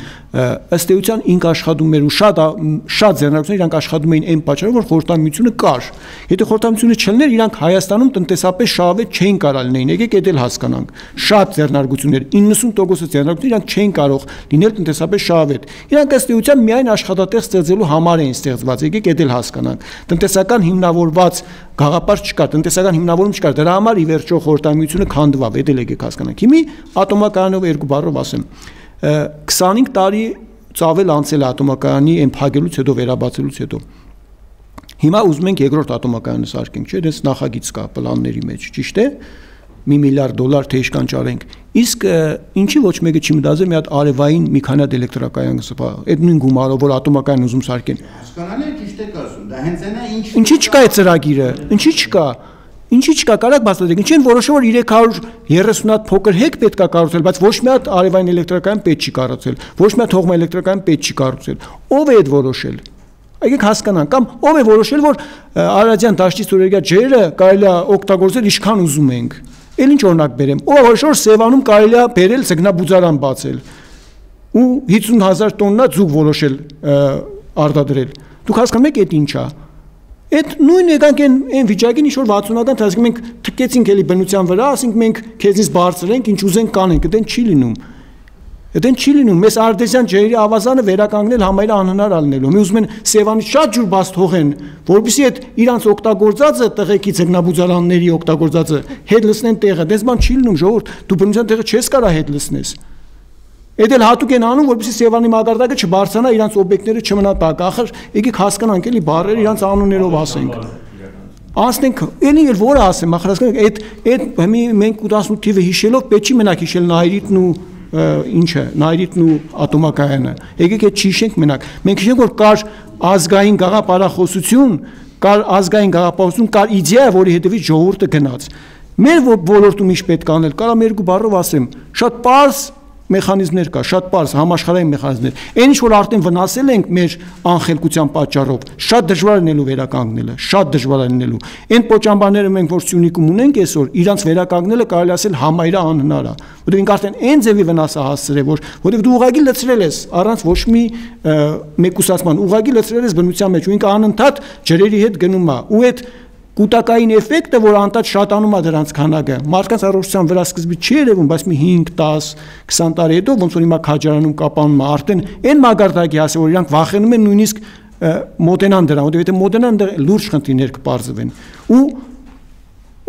Ըստ էության ինք աշխատում էր ու շատ ձեռնարկություններ իրանք աշխատում էին այն պատճառով, որ խորհրդային միությունը կար։ Եթե խորհրդային միությունը չլիներ, իրանք Հայաստանում տնտեսապես շահավետ չէին կարող լինեին։ Եկեք էդ էլ հասկանանք։ Շատ ձեռնարկություններ, 90% ձեռնարկություններ իրանք չէին կարող լինել տնտեսապես շահավետ։ Իրանք ըստ էության միայն աշխատատեղ ստեղծելու համար էին ստեղծված, եկեք էդ էլ հասկանանք։ Տնտեսական հիմնավորված գաղափար չկար, տնտեսական հիմնավորում չկար, դրա համար ի վերջո խորհրդային միությունը քանդվավ, էդ էլ եկեք հասկանանք։ Հիմի ատոմակայանով երկու բառով ասեմ, 25 տարի ծավել անցել է ատոմակայանի այն փակելուց հետո վերաբացելուց հետո։ Հիմա ուզում ենք երկրորդ ատոմակայանը սարքենք, չէ՞, դες նախագիծ կա պլանների մեջ, ճիշտ է։ $1 միլիարդ թե ինչքան ճարենք։ Իսկ ինչի ոչ մեկը չի մտածել մի հատ արևային մի քանի հատ էլեկտրակայան սփա, այդ նույն գումարով որ ատոմակայան ուզում սարքեն։ Հասկանալի է, ճիշտ եք ասում, դա հենց այնա ինչ։ Ինչի չկա այդ ծրագիրը։ Ինչի չկա։ Ինչի չկա, կարակ բացատրեք։ Ինչի են որոշել որ 330 հատ փոքր հեկ պետք է կառուցել, բայց ոչ մի հատ արևային էլեկտրակայան պետք չի կառուցել, ոչ մի հատ հողմային էլեկտրակայան պետք չի կառուցել։ Ո՞վ է այդ որոշել։ Եկեք հասկանանք, կամ ով է որոշել որ Արարատյան դաշտից օրերգա ջերը կարելի է օգտագործել ինչքան ուզում ենք։ Էլ ինչ օրինակ բերեմ, ով որոշել որ Սևանում կարելի է բերել ձկնաբուծարան բացել ու 50,000 տոննա ձուկ որոշել արտադրել։ Դուք հասկանում եք այդ ինչ է։ Այդ նույն եկանք այն վիճակին ինչ որ 60-ական դաշտում մենք թքեցինք էլի բնության վրա, ասենք մենք քեզից բարձրենք, ինչ ուզենք կանենք, այդեն չի լինում։ Այդեն չի լինում, մեզ արտեզյան ջրերի ավազանը վերականգնել համարյա անհնար ալնելու։ Մի ուզում են Սևանից շատ ջուր բաց թողեն, որովհետեւ այդ իրանց օգտագործածը տղեկի ձկնաբուծարանների օգտագործածը հետ լցնեն տեղը, դες բան չի լինում ժողովուրդ, դու բնության տեղը չես կարա հետ լցնես։ Այդ էլ հատուկ են անում, որովհետեւ Սևանի մակարդակը չբարձրանա, իրանց օբյեկտները չմնա տակ։ Ախր եկեք հասկանանք էլի բառերը իրանց անուններով ասենք։ Ասենք, էլի էլ որը ասեմ, ախր հասկանանք, այդ մենք 88 թիվը հիշելով պետք չի մենակ հիշել Նայրիտն ու ինչը, Նայրիտն ու ատոմակայանը։ Եկեք այդ չհիշենք մենակ։ Մենք հիշենք որ կար ազգային գաղափարախոսություն, կար ազգային գաղափարություն, կար իդեա, որի հետևից ժողովուրդը գնաց։ Մեր ոլորտում ինչ պետք է անել, կարամ երկու բառով ասեմ, շատ պարզ մեխանիզմներ կա, շատ պարզ համաշխարհային մեխանիզմներ։ Այն ինչ որ արդեն վնասել ենք մեր անխելքության պատճառով, շատ դժվար է լինելու վերականգնելը, շատ դժվար է լինելու։ Այն պոճամբարները մենք որ Սյունիքում ունենք այսօր, իրանց վերականգնելը կարելի ասել համայրա անհնար է։ Որովհետև ինք արդեն այն ձևի վնասը հասցրել, որովհետև դու ուղղակի լցրել ես առանց ոչ մի մեկուսացման, ուղղակի լցրել ես բնության մեջ ու ինքը անընդհատ ջրերի հետ գնում է։ Ու այդ կուտակային էֆեկտը, որ անտած շատանում է դրանց քանակը, մարդկանց առողջության վրա սկզբից չի երևում, բայց մի 5, 10, 20 տարի հետո ոնց որ հիմա քաջարանում կապանում է, արդեն այն մագարտակի հասել, որ իրանք վախենում են նույնիսկ մոտենան դրան, որովհետև եթե մոտենան դեռ լուրջ խնդիրներ կպարզվեն։ Ու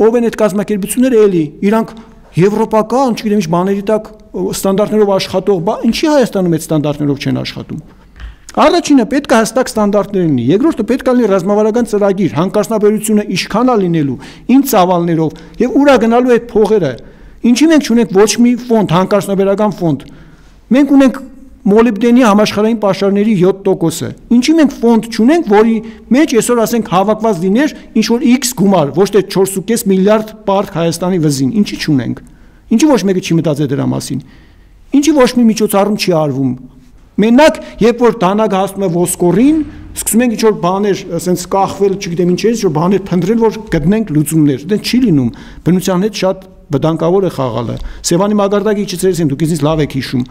ով են այդ կազմակերպությունները էլի, իրանք եվրոպական, չգիտեմ ինչ բաների տակ ստանդարտներով աշխատող, ինչի Հայաստանում այդ ստանդարտներով չեն աշխատում։ Առաջինը պետք է հստակ ստանդարտներ լինի, երկրորդը պետք է լինի ռազմավարական ծրագիր, հանկարծնաբերությունը ինչքան է լինելու, ինչ ծավալներով եւ ուր է գնալու այդ փողերը։ Ինչի մենք չունենք ոչ մի ֆոնդ, հանկարծնաբերական ֆոնդ։ Մենք ունենք մոլիբդենի համաշխարհային պաշարների 7%-ը։ Ինչի մենք ֆոնդ չունենք, որի մեջ այսօր ասենք հավաքված լիներ ինչ որ X գումար, ոչ թե 4.5 միլիարդ պարկ Հայաստանի վզին։ Ինչի չունենք։ Ինչի ոչ մեկը չի մտածել դրա մասին։ Ինչի ոչ մի միջոցառում չի արվում։ Մենակ, երբ որ դանակը հասնում է ոսկորին, սկսում ենք ինչ-որ բաներ, ասենց կախվել, չգիտեմ ինչ էս, ինչ-որ բաներ փնտրել, որ գտնենք լուծումներ։ Դա չի լինում։ Բնության հետ շատ վտանգավոր է խաղալը։ Սևանի մագարտակի իջեցրեցին, դուք ինձ լավ եք հիշում։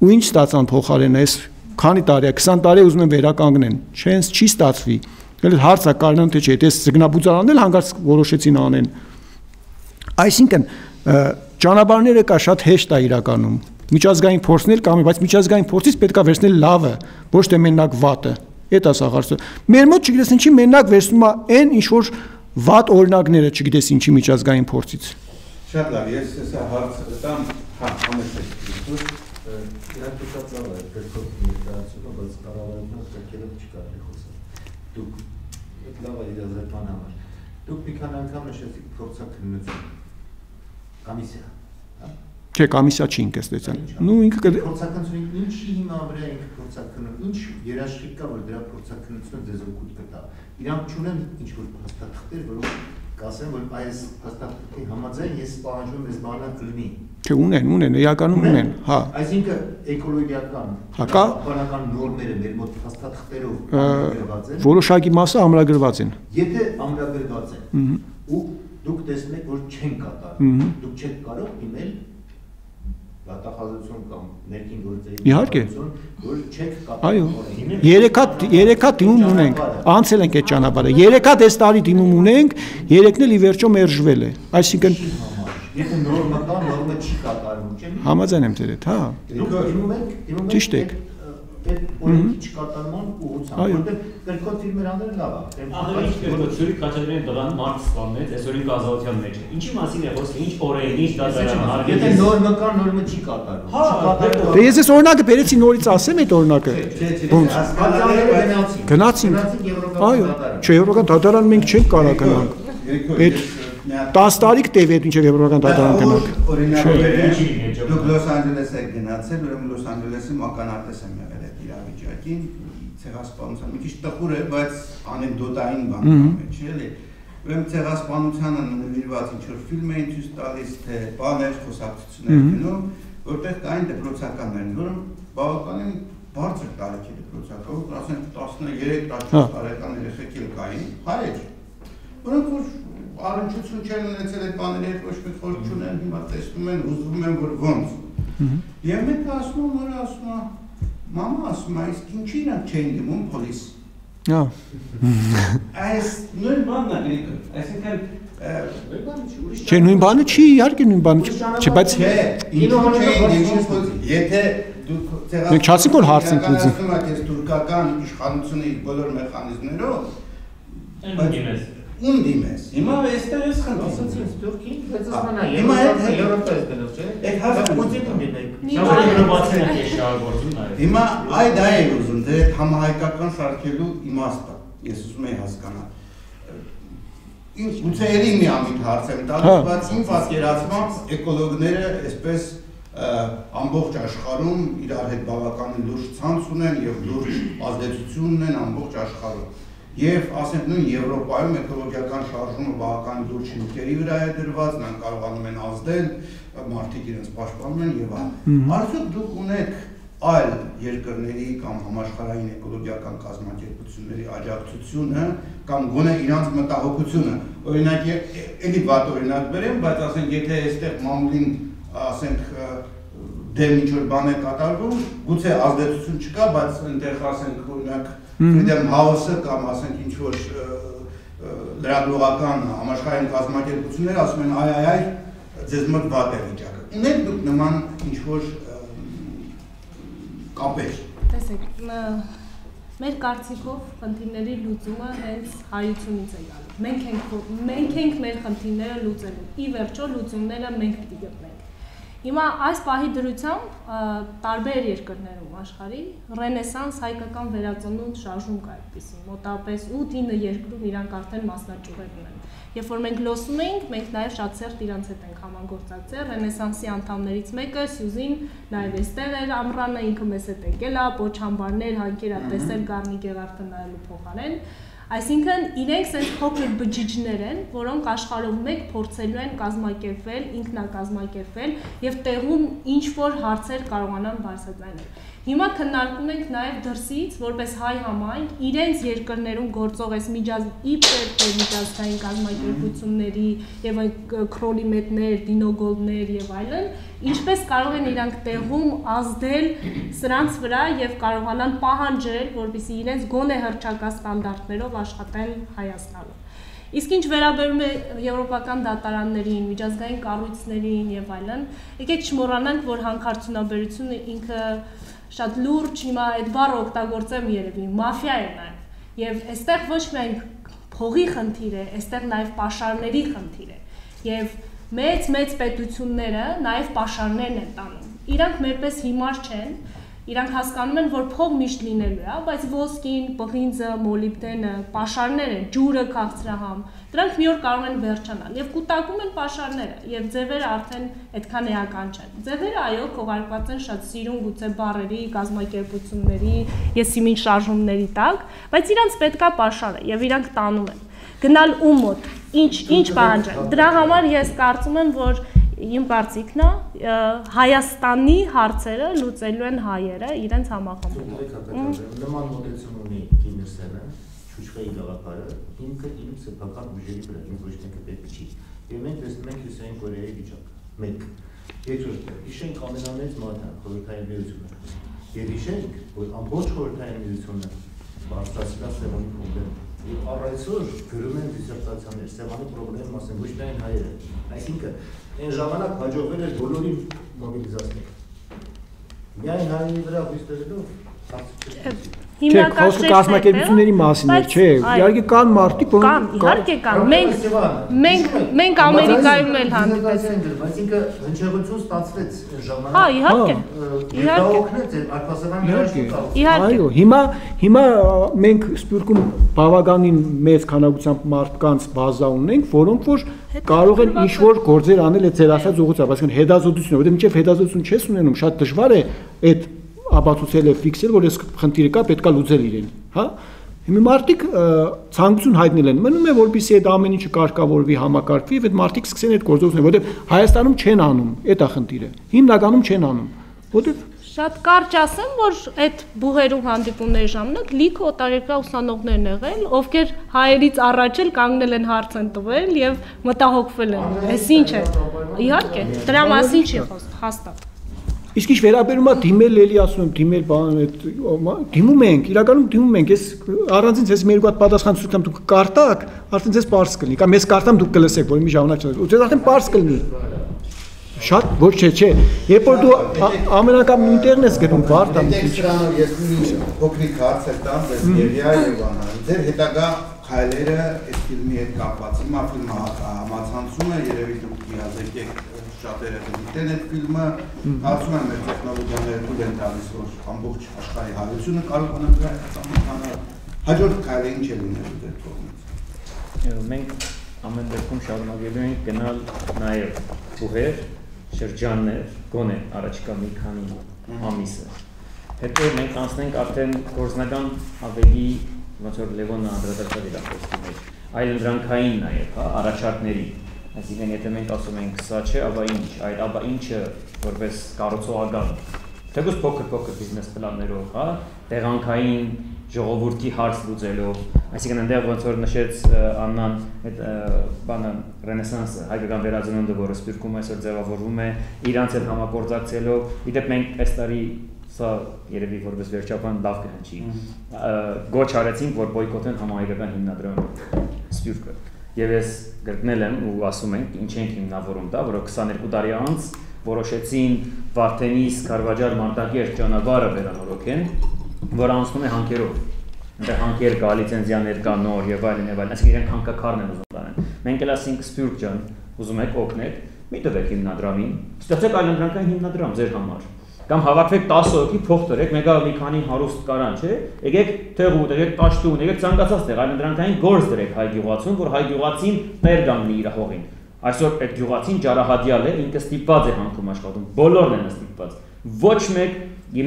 Ու ինչ ստացան փոխարեն այս քանի տարի է, 20 տարի ուզում են վերականգնեն։ Չի ստացվի։ Էլ հարցը կարողանում թե չէ, դες զգնաբուծարանն էլ հանգարց որոշեցին անեն։ Այսինքն ճանապարհները կա շատ հեշտ է իրականում։ Միջազգային փորձն էլ կամ բայց միջազգային փորձից պետք է վերցնել լավը, ոչ թե մենակ վատը։ Էդ է սաղարցը։ Մեր մոտ չգիտես ինչի մենակ վերցնում է այն ինչ որ վատ օրինակները, չգիտես ինչի միջազգային փորձից։ Շատ լավ, ես հեսա հարցը տամ, համեցեք։ Իրանք շատ լավ է, գրքով ներկայացումը, բայց կառավարությունը կրկելով չկարելի խոսալ։ Դուք այդ լավ է իրազեկման համար։ Դուք մի քանի անգամ նշեցիք փորձաքննություն։ Կոմիսիա, հա։ Չէ, կոմիսիա չի ինքստեցան։ Նու ինքը փորձաքննությունը ինչի հիմա վրա ինքը փորձաքննում, ինչ երաշխիք կա, որ դրա փորձաքննությունը ձեզ օգուտ կտա։ Իրանք չունեն ինչ որ փաստաթղթեր, որոնք կասեն, որ այս փաստաթղթի համաձայն ես պահանջում եմ այս բանը կլինի։ Չէ, ունեն, իրականում ունեն, հա։ Այսինքն էկոլոգիական, բնական նորմերը մեր մոտ փաստաթղթերով ամրագրված են։ Որոշակի մասը ամրագրված են։ Եթե ամրագրված են, ու դուք տեսնում եք, որ չեն կատարում, դուք չեք կարող դիմել դատախազություն կամ ներքին գործերի որ չեք կատարում։ Այո, 3 հատ դիմում ունենք, անցել ենք այդ ճանապարհը։ 3 հատ այս տարի դիմում ունենք, 3-ն էլ ի վերջո մերժվել է։ Այսինքն եթե նորմը կա, նորմը չի կատարվում, չէ՞։ Համաձայն եմ ձեր հետ, հա։ Դուք դիմում եք, ճիշտ եք։ Այդ օրենքի չկատարման ուղղությամբ, որտեղ կրկոտ ֆիլմերաները լավ է։ Ահա Սյուրիկ Խաչատրյանի տղան մարդ սպանեց, այս օրենքի ազատության մեջ է։ Ինչի մասին է խոսքը, ինչ օրենք, ինչ դատարան, եթե նորմը կա, նորմը չի կատարվում։ Դե ես այս օրինակը բերեցի նորից ասեմ այդ օրինակը։ Գնացին։ Այո, չէ, եվրոպական դատարան մենք չենք կարող գնանք։ Այդ 10 տարի կտևի այդ ինչև եվրոպական դատարան գնանք։ Օրինակ, դուք Լոս Անջելես եք գնացել, ուրեմն Լոս Անջելեսի մականատես եմ եղել այդ իրավիճակին, ցեղասպանության մի քիչ տխուր է, բայց անեկդոտային բան է, չէ՞ էլի։ Ուրեմն ցեղասպանությանը նվիրված ինչ որ ֆիլմ էին ցույց տալիս, թե բաներ, խոսակցություններ գնում, որտեղ կային դպրոցականներ, որոնք բավականին բարձր տարիքի դպրոցականներ, ասենք 13-14 տարեկան երեխեք էլ կային, հայեր, որոնք որ առնչություն չեն ունեցել այդ բաների հետ ոչ մի խորհուրդ չունեն, հիմա տեսնում են, ուզում են, որ ոնց։ Եվ մեկը ասում է, մորը ասում է, մամա ասում է, իսկ ինչի իրանք չեն դիմում պոլիս։ Հա։ Այս նույն բանն է գրիկը, այսինքն Չէ, նույն բանը չի, իհարկե նույն բանը չի, բայց եթե դուք մենք չասենք որ հարց ենք ուզում։ Ասում եք, ես թուրքական իշխանությունը իր բոլոր մեխանիզմներով Ում դիմես։ Հիմա այստեղ ես խնդրեցի Թուրքին, բայց ասանա հիմա Եվրոպա է գնով, չէ՞։ Այդ հասկանում Պուտինը դիմեք։ Եվրոպացին է շահագործում նաև։ Հիմա այդ է ուզում, դե համահայկական սարքելու իմաստը։ Ես ուզում եմ հասկանալ։ Ինչ գուցե ելի մի ամիտ հարց եմ տալիս, բայց իմ պատկերացմամբ էկոլոգները այսպես ամբողջ աշխարհում իրար հետ բավականին լուրջ ցանց ունեն եւ լուրջ ազդեցություն ունեն ամբողջ աշխարհում։ Եվ ասենք նույն Եվրոպայում էկոլոգիական շարժումը բավական լուրջ հիմքերի վրա է դրված, նրանք կարողանում են ազդել, մարդիկ իրենց պաշտպանում են եւ այլն։ Արդյոք դուք ունեք այլ երկրների կամ համաշխարհային էկոլոգիական կազմակերպությունների աջակցությունը կամ գոնե իրանց մտահոգությունը։ Օրինակ, էլի վատ օրինակ բերեմ, բայց ասենք եթե այստեղ մամուլին ասենք դեմ ինչ-որ բան է կատարվում, գուցե ազդեցություն չկա, բայց այնտեղ ասենք օրինակ Freedom House-ը կամ ասենք ինչ-որ լրատվական համաշխարհային կազմակերպությունները ասում են այ, ձեզ մոտ վատ է վիճակը։ Ունեք դուք նման ինչ-որ կապեր։ Տեսեք, մեր կարծիքով խնդիրների լուծումը հենց հայությունից է գալու։ Մենք ենք մեր խնդիրները լուծելու։ Ի վերջո լուծումները մենք պիտի գտնենք։ Հիմա այս պահի դրությամբ տարբեր երկրներում աշխարհի ռենեսանս հայկական վերածնունդ շարժում կա այդպիսին, մոտավորապես 8-9 երկրում իրանք արդեն մասնաճյուղեր ունեն։ Երբ որ մենք լոսում ենք, մենք նաև շատ սերտ իրանց հետ ենք համագործակցել, ռենեսանսի անդամներից մեկը Սյուզին նաև այստեղ էր ամռանը ինքը մեզ հետ եկել է, պոչամբարներ, հանկերատեսել Գառնի Գեղարդը նայելու փոխարեն։ Այսինքն իրենք sense փոքր բջիջներ են, որոնք աշխարհով մեկ փորձելու են կազմակերպվել, ինքնակազմակերպվել եւ տեղում ինչ որ հարցեր կարողանան բարձրացնել։ Հիմա քննարկում ենք նաև դրսից, որպես հայ համայնք, իրենց երկրներում գործող այս միջազգային կազմակերպությունների եւ քրոլիմետներ, դինոգոլներ եւ այլն, ինչպես կարող են իրանք տեղում ազդել սրանց վրա եւ կարողանան պահանջել, որպեսզի իրենց գոնե հռչակած ստանդարտներով աշխատեն Հայաստանում։ Իսկ ինչ վերաբերում է եվրոպական դատարաններին, միջազգային կառույցներին եւ այլն, եկեք չմոռանանք, որ հանքարդյունաբերությունը ինքը շատ լուրջ հիմա այդ բառը օգտագործեմ երևի, մաֆիա է նաեւ։ Եվ այստեղ ոչ միայն փողի խնդիր է, այստեղ նաեւ պաշարների խնդիր է։ Եվ մեծ պետությունները նաև պաշարներն են տանում։ Իրանք մերպես հիմար չեն, իրանք հասկանում են, որ փող միշտ լինելու է, բայց ոսկին, պղինձը, մոլիբդենը, պաշարներ են, ջուրը, քաղցրահամ, դրանք մի օր կարող են վերջանալ եւ կուտակում են պաշարները եւ ձևերը արդեն այդքան էական չեն։ Ձևերը այո, քողարկված են շատ սիրուն գուցե բառերի, կազմակերպությունների, եսիմին շարժումների տակ, բայց իրանք պետքա պաշարը եւ իրանք տանում են։ Գնալ ում մոտ, ինչ պահանջել։ Դրա համար ես կարծում եմ, որ իմ կարծիքն է Հայաստանի հարցերը լուծելու են հայերը իրենց համախմբում։ Նման մոտեցում ունի Կիմիրսենը, Չուչխեի գաղափարը, ինքը իր սեփական ուժերի վրա, ինձ ոչ մեկը պետք չի։ Եվ մենք տեսնում ենք Հյուսիսային Կորեայի վիճակը։ Մեկ։ Երկրորդ, հիշենք ամենամեծ մատը խորհրդային միությունը։ Եվ հիշենք, որ ամբողջ խորհրդային միությունը բարձրացրած Սևանի խումբերը եւ առայժմ գրում են դիսերտացիաներ, Սևանի խնդրի մասին, ոչ միայն հայերը։ Այսինքն, այն ժամանակ հաջողվել էր բոլորին մոբիլիզացնել։ Միայն հայերի վրա հույս տվելով Չէ, խոսքը կազմակերպությունների մասին է, չէ, իհարկե կան մարդիկ, որոնք իհարկե կան, մենք Ամերիկայում էլ հանդիպեցինք, այսինքն հնչեղություն ստացվեց ժամանակ։ Հա, իհարկե։ Դա օգնեց արտասահման երաշխիքով։ Այո, հիմա մենք Սփյուռքում բավականին մեծ քանակությամբ մարդկանց բազա ունենք, որոնք որ կարող են ինչ-որ գործեր անել այդ ձեր ասած ուղղությամբ, այսինքն հետազոտությունը, որովհետև մինչև հետազոտություն չես ունենում, շատ դժվար է այդ ապացուցել է ֆիքսել, որ այս խնդիրը կա, պետքա լուծել իրեն, հա։ Հիմա մարդիկ ցանկություն հայտնել են, մնում է որպեսզի այդ ամեն ինչը կարգավորվի, համակարգվի, եւ այդ մարդիկ սկսեն այդ գործողությունը, որովհետեւ Հայաստանում չեն անում, այդ է խնդիրը։ Հիմնականում չեն անում, որովհետեւ շատ կարճ ասեմ, որ այդ բուհերու հանդիպումների ժամանակ լիքը օտարերկրյա ուսանողներն եղել, ովքեր հայերից առաջ էլ կանգնել են հարց են տվել եւ մտահոգվել են։ Էս ինչ է։ Իհարկե, դրա մասին չի խոսք, հաստատ։ Իսկ ինչ վերաբերում է դիմել էլի ասում եմ դիմել բան այդ դիմում ենք իրականում դիմում ենք ես առանցին ես մի երկու հատ պատասխան ցույց տամ դուք կարտակ արդեն ձեզ պարզ կլինի կամ ես կարտամ դուք կլսեք որ մի ժամանակ չնա ու ձեզ արդեն պարզ կլինի շատ ոչ չէ երբ որ դու ամենակամ նույնտեղն ես գնում վարտամ դրանով ես մի փոքրիկ հարց տամ ձեզ Երիա եւ Անա ձեր հետագա քայլերը այս ֆիլմի հետ կապված հիմա ֆիլմը համացանցում է երևի դուք իհազեկեք շատերը դիտեն այդ ֆիլմը, ասում եմ մեր տեխնոլոգիաները թույլ են տալիս, որ ամբողջ աշխարհի հայությունը կարողանան դրանց հաջորդ քայլը ինչ է լինելու դեր կողմից։ Մենք ամեն դեպքում շարունակելու ենք գնալ նաև բուհեր, շրջաններ, գոնե առաջիկա մի քանի ամիսը։ Հետո մենք անցնենք արդեն գործնական ավելի ոնց որ Լևոնը անդրադարձավ իր խոսքի մեջ, այլընտրանքային նաև, հա, առաջարկների Այսինքն եթե մենք ասում ենք սա չէ, ապա ինչ, այդ ապա ինչը որպես կառուցողական, թեկուզ փոքր բիզնես պլաններով, հա, տեղանքային ժողովրդի հարց լուծելով, այսինքն այնտեղ ոնց որ նշեց Աննան այդ բանը ռենեսանսը, հայկական վերածնունդը, որը Սփյուռքում այսօր ձևավորվում է, իրանց հետ համագործակցելով, իդեպ մենք այս տարի սա երևի որպես վերջապան լավ կհնչի, գոչ արեցինք, որ բոյկոտեն համահայկական հիմնադրամը Սփյուռքը Եվ ես գրկնել եմ ու ասում ենք ինչ ենք հիմնավորում դա, որ 22 տարի անց որոշեցին Վարդենիս Քարվաճար Մարտակերտ ճանապարհը վերանորոգեն, որ անցնում է հանքերով։ Այնտեղ հանքեր կա, լիցենզիաներ կա նոր եւ այլն, այսինքն իրենք հանքաքարն են ուզում տանեն։ Մենք էլ ասենք Սփյուռք ջան, ուզում եք օգնեք, մի տվեք հիմնադրամին, ստեղծեք այլընտրանքային հիմնադրամ ձեր համար։ Կամ հավաքվեք 10 հոգի փող տրեք, մեկը մի քանի հարուստ կարան, չէ՞։ Եկեք Թեղուտ, եկեք Տաշտուն, եկեք ցանկացած տեղ այլընտրանքային գործ դրեք հայ գյուղացուն, որ հայ գյուղացին տեր կանգնի իր հողին։ Այսօր այդ գյուղացին ջարահադյալ է, ինքը ստիպված է հանքում աշխատում, բոլորն են ստիպված։ Ոչ մեկ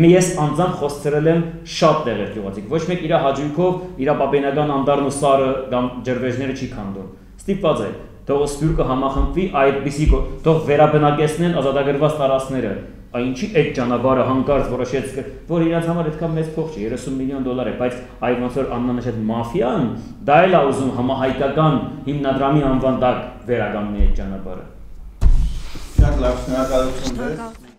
ես անձամբ խոսցրել եմ շատ տեղեր գյուղացիք, ոչ մեկ իր հաջույքով իր պապենական անդառն ու սարը կամ ջրվեժները չի քանդում։ Ստիպված է, թող Սփյուռքը համախմբվի այդպիսի, թող վերաբնակեցնեն ազատագրված տարածքները։ Այնչի այդ ճանապարհը հանկարծ որոշեց, որ իրաց համար այդքան մեծ փող չի, 30 միլիոն դոլար է, բայց այ ոնց որ Աննան նշեց մաֆիան, դա էլ է ուզում համահայկական հիմնադրամի անվան տակ վերականգնել այդ ճանապարհը։ Շատ լավ, շնորհակալություն ձեզ։